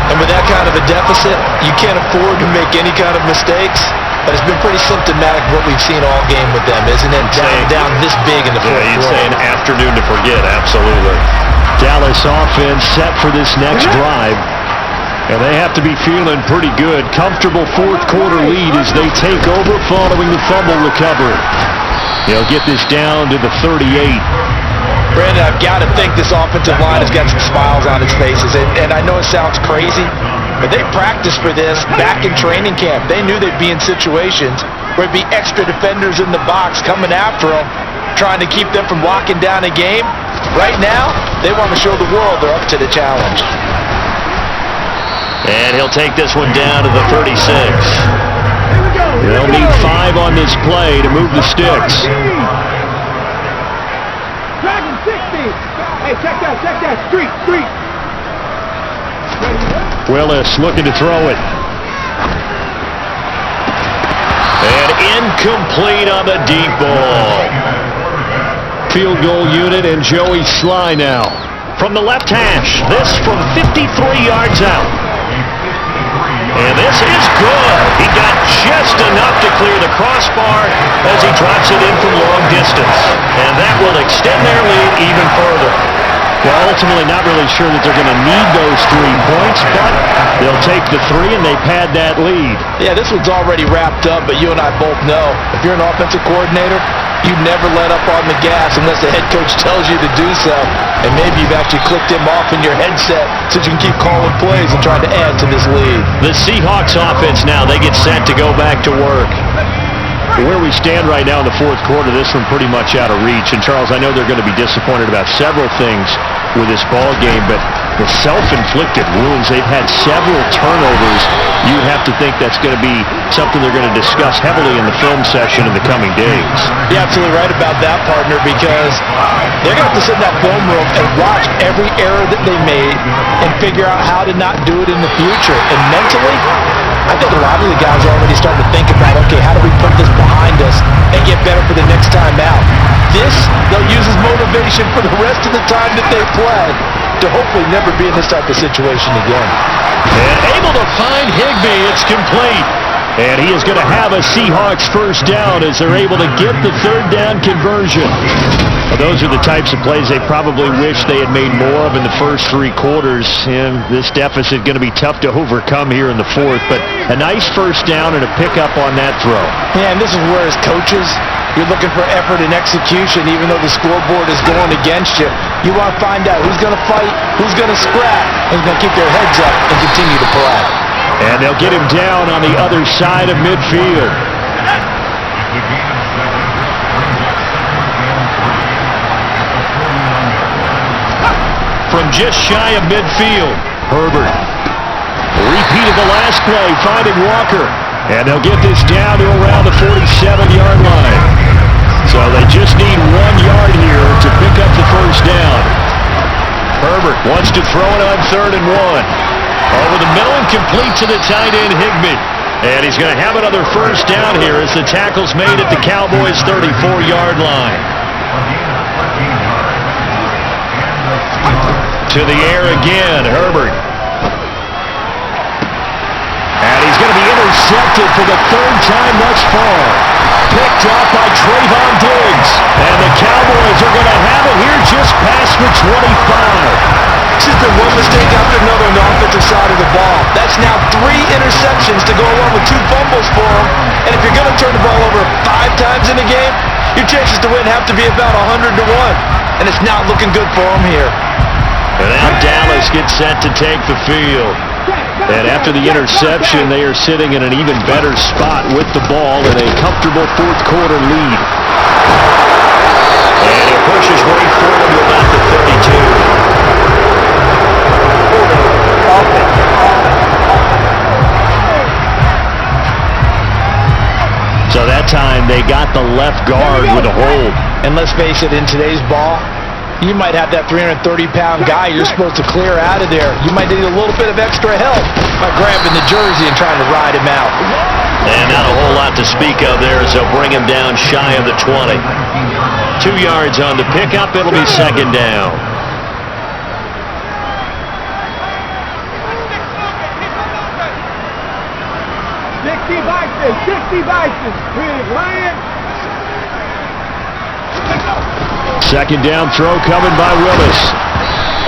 [SPEAKER 3] And with that kind of a deficit, you can't afford to make any kind of mistakes. But it's been pretty symptomatic of what we've seen all game with them, isn't it? Down this big in the fourth quarter.
[SPEAKER 2] You'd say an afternoon to forget, absolutely. Dallas offense set for this next drive. And they have to be feeling pretty good. Comfortable fourth quarter lead as they take over following the fumble recovery. They'll get this down to the 38.
[SPEAKER 3] Brandon, I've got to think this offensive line has got some smiles on its faces. And I know it sounds crazy, but they practiced for this back in training camp. They knew they'd be in situations where it'd be extra defenders in the box coming after them, trying to keep them from locking down a game. Right now, they want to show the world they're up to the challenge.
[SPEAKER 2] And he'll take this one down to the 36. They'll need 5 on this play to move the sticks.
[SPEAKER 4] Dragon 60. Hey, check that. Street.
[SPEAKER 2] Willis looking to throw it. And incomplete on the deep ball. Field goal unit and Joey Sly now. From the left hash, this from 53 yards out. And this is good. He got just enough to clear the crossbar as he drops it in from long distance. And that will extend their lead even further. Well, ultimately not really sure that they're going to need those 3 points, but they'll take the 3 and they pad that lead.
[SPEAKER 3] Yeah, this one's already wrapped up, but you and I both know if you're an offensive coordinator, you never let up on the gas unless the head coach tells you to do so. And maybe you've actually clicked him off in your headset so you can keep calling plays and trying to add to this lead.
[SPEAKER 2] The Seahawks offense now, they get set to go back to work. Where we stand right now in the fourth quarter, this one pretty much out of reach. And Charles, I know they're going to be disappointed about several things with this ball game, but the self-inflicted wounds, they've had several turnovers. You'd have to think that's going to be something they're going to discuss heavily in the film session in the coming days.
[SPEAKER 3] You're absolutely right about that, partner, because they're going to have to sit in that film room and watch every error that they made and figure out how to not do it in the future. And mentally, I think a lot of the guys are already starting to think about, okay, how do we put this behind us and get better for the next time out? This, they'll use as motivation for the rest of the time that they play to hopefully never be in this type of situation again.
[SPEAKER 2] And able to find Higbee. It's complete. And he is going to have a Seahawks first down as they're able to get the third down conversion. Well, those are the types of plays they probably wish they had made more of in the first 3 quarters. And this deficit going to be tough to overcome here in the fourth. But a nice first down and a pickup on that throw.
[SPEAKER 3] Yeah, and this is where as coaches, you're looking for effort and execution even though the scoreboard is going against you. You want to find out who's going to fight, who's going to scrap, and who's going to keep their heads up and continue to play.
[SPEAKER 2] And they'll get him down on the other side of midfield. From just shy of midfield, Herbert. Repeat of the last play, finding Walker. And they'll get this down to around the 47-yard line. So they just need 1 yard here to pick up the first down. Herbert wants to throw it on 3rd and 1. Over the middle and complete to the tight end, Higbee. And he's going to have another first down here as the tackle's made at the Cowboys' 34-yard line. To the air again, Herbert. And he's going to be intercepted for the 3rd time thus far. Picked off by Trayvon Diggs. And the Cowboys are going to have it here just past the 25.
[SPEAKER 3] This has been one mistake after another on the offensive side of the ball. That's now 3 interceptions to go along with 2 fumbles for him. And if you're going to turn the ball over 5 times in a game, your chances to win have to be about 100 to 1. And it's not looking good for him here.
[SPEAKER 2] And now Dallas gets set to take the field. And after the interception, they are sitting in an even better spot with the ball in a comfortable 4th quarter lead. And he pushes right forward to about the 32. So that time they got the left guard with a hold.
[SPEAKER 3] And let's face it, in today's ball, you might have that 330-pound guy you're supposed to clear out of there. You might need a little bit of extra help by grabbing the jersey and trying to ride him out.
[SPEAKER 2] And not a whole lot to speak of there, so bring him down shy of the 20. 2 yards on the pickup, it'll be 2nd down. Second down throw coming by Willis.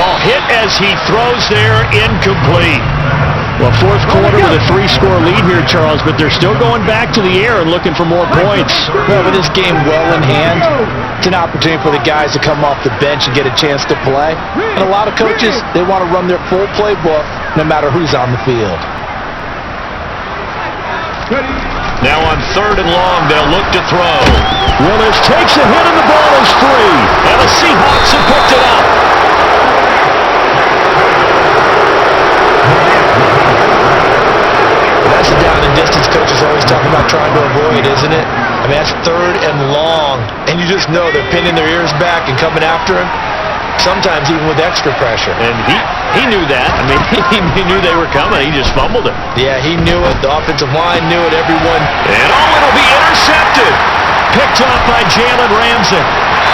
[SPEAKER 2] Oh, hit as he throws there, incomplete. Well, 4th quarter with a 3-score lead here, Charles, but they're still going back to the air and looking for more points.
[SPEAKER 3] Well, with this game well in hand, it's an opportunity for the guys to come off the bench and get a chance to play. And a lot of coaches, they want to run their full playbook no matter who's on the field.
[SPEAKER 2] Now on 3rd and long, they'll look to throw. Willis takes a hit and the ball is free. And the Seahawks have picked it up.
[SPEAKER 3] That's the down and distance coaches always talk about trying to avoid, isn't it? I mean, that's 3rd and long. And you just know they're pinning their ears back and coming after him. Sometimes even with extra pressure.
[SPEAKER 2] And he knew that. I mean, he knew they were coming. He just fumbled it.
[SPEAKER 3] Yeah, he knew it. The offensive line knew it. Everyone.
[SPEAKER 2] And it'll be intercepted. Picked off by Jalen Ramsey.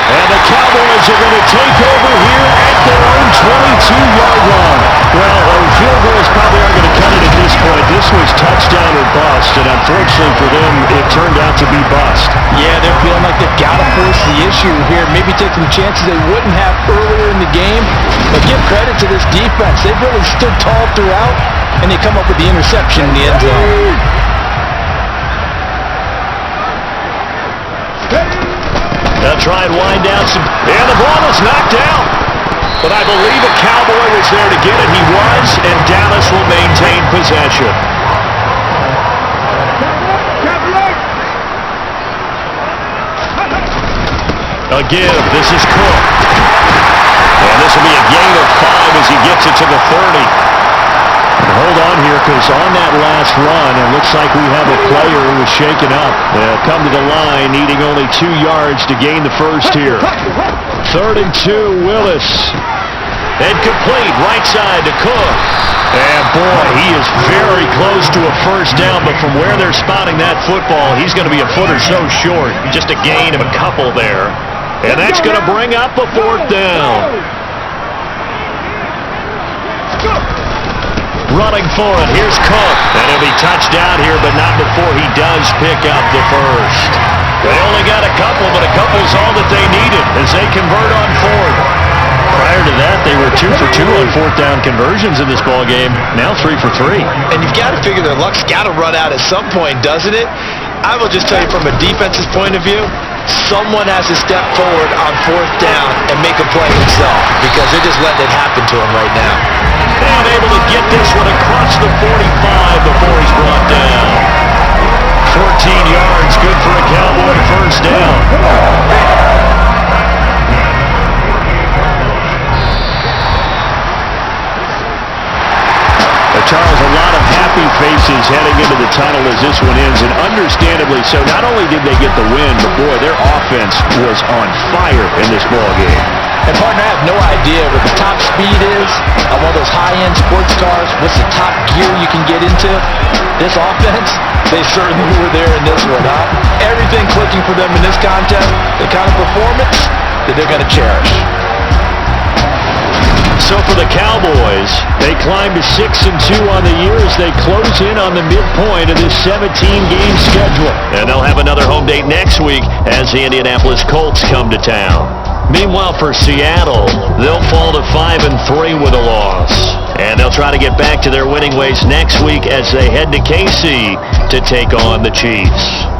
[SPEAKER 2] And the Cowboys are going to take over here at their own 22-yard line. Well, field goals probably aren't going to cut it at this point. This was touchdown or bust, and unfortunately for them, it turned out to be bust.
[SPEAKER 3] Yeah, they're feeling like they've got to force the issue here. Maybe take some chances they wouldn't have earlier in the game. But give credit to this defense. They've really stood tall throughout, and they come up with the interception in the end zone.
[SPEAKER 2] They'll try and wind down some. And the ball is knocked out. But I believe a Cowboy was there to get it. He was, and Dallas will maintain possession. Again, this is Cook. And this will be a gain of 5 as he gets it to the 30. Hold on here, because on that last run, it looks like we have a player who was shaken up. They'll come to the line, needing only 2 yards to gain the first here. 3rd and 2, Willis. And complete, right side to Cook. And boy, he is very close to a first down, but from where they're spotting that football, he's going to be a foot or so short. Just a gain of a couple there. And that's going to bring up a 4th down. Running for it. Here's Cook. And he'll be touched down here, but not before Cowboys pick up the first. They only got a couple, but a couple's all that they needed as they convert on fourth. Prior to that, they were 2 for 2 on fourth down conversions in this ballgame. Now 3 for 3.
[SPEAKER 3] And you've got to figure their luck's got to run out at some point, doesn't it? I will just tell you from a defense's point of view, someone has to step forward on fourth down and make a play himself because they're just letting it happen to him right now.
[SPEAKER 2] And able to get this one across the 45 before he's brought down. 14 yards, good for a Cowboy first down. Charles, a lot of happy faces heading into the tunnel as this one ends, and understandably so. Not only did they get the win, but boy, their offense was on fire in this ballgame.
[SPEAKER 3] And partner, I have no idea what the top speed is of all those high-end sports cars. What's the top gear you can get into? This offense, they certainly were there in this one, huh? Everything clicking for them in this contest, the kind of performance that they're going to cherish.
[SPEAKER 2] So for the Cowboys, they climb to 6-2 on the year as they close in on the midpoint of this 17-game schedule. And they'll have another home date next week as the Indianapolis Colts come to town. Meanwhile, for Seattle, they'll fall to 5-3 with a loss. And they'll try to get back to their winning ways next week as they head to KC to take on the Chiefs.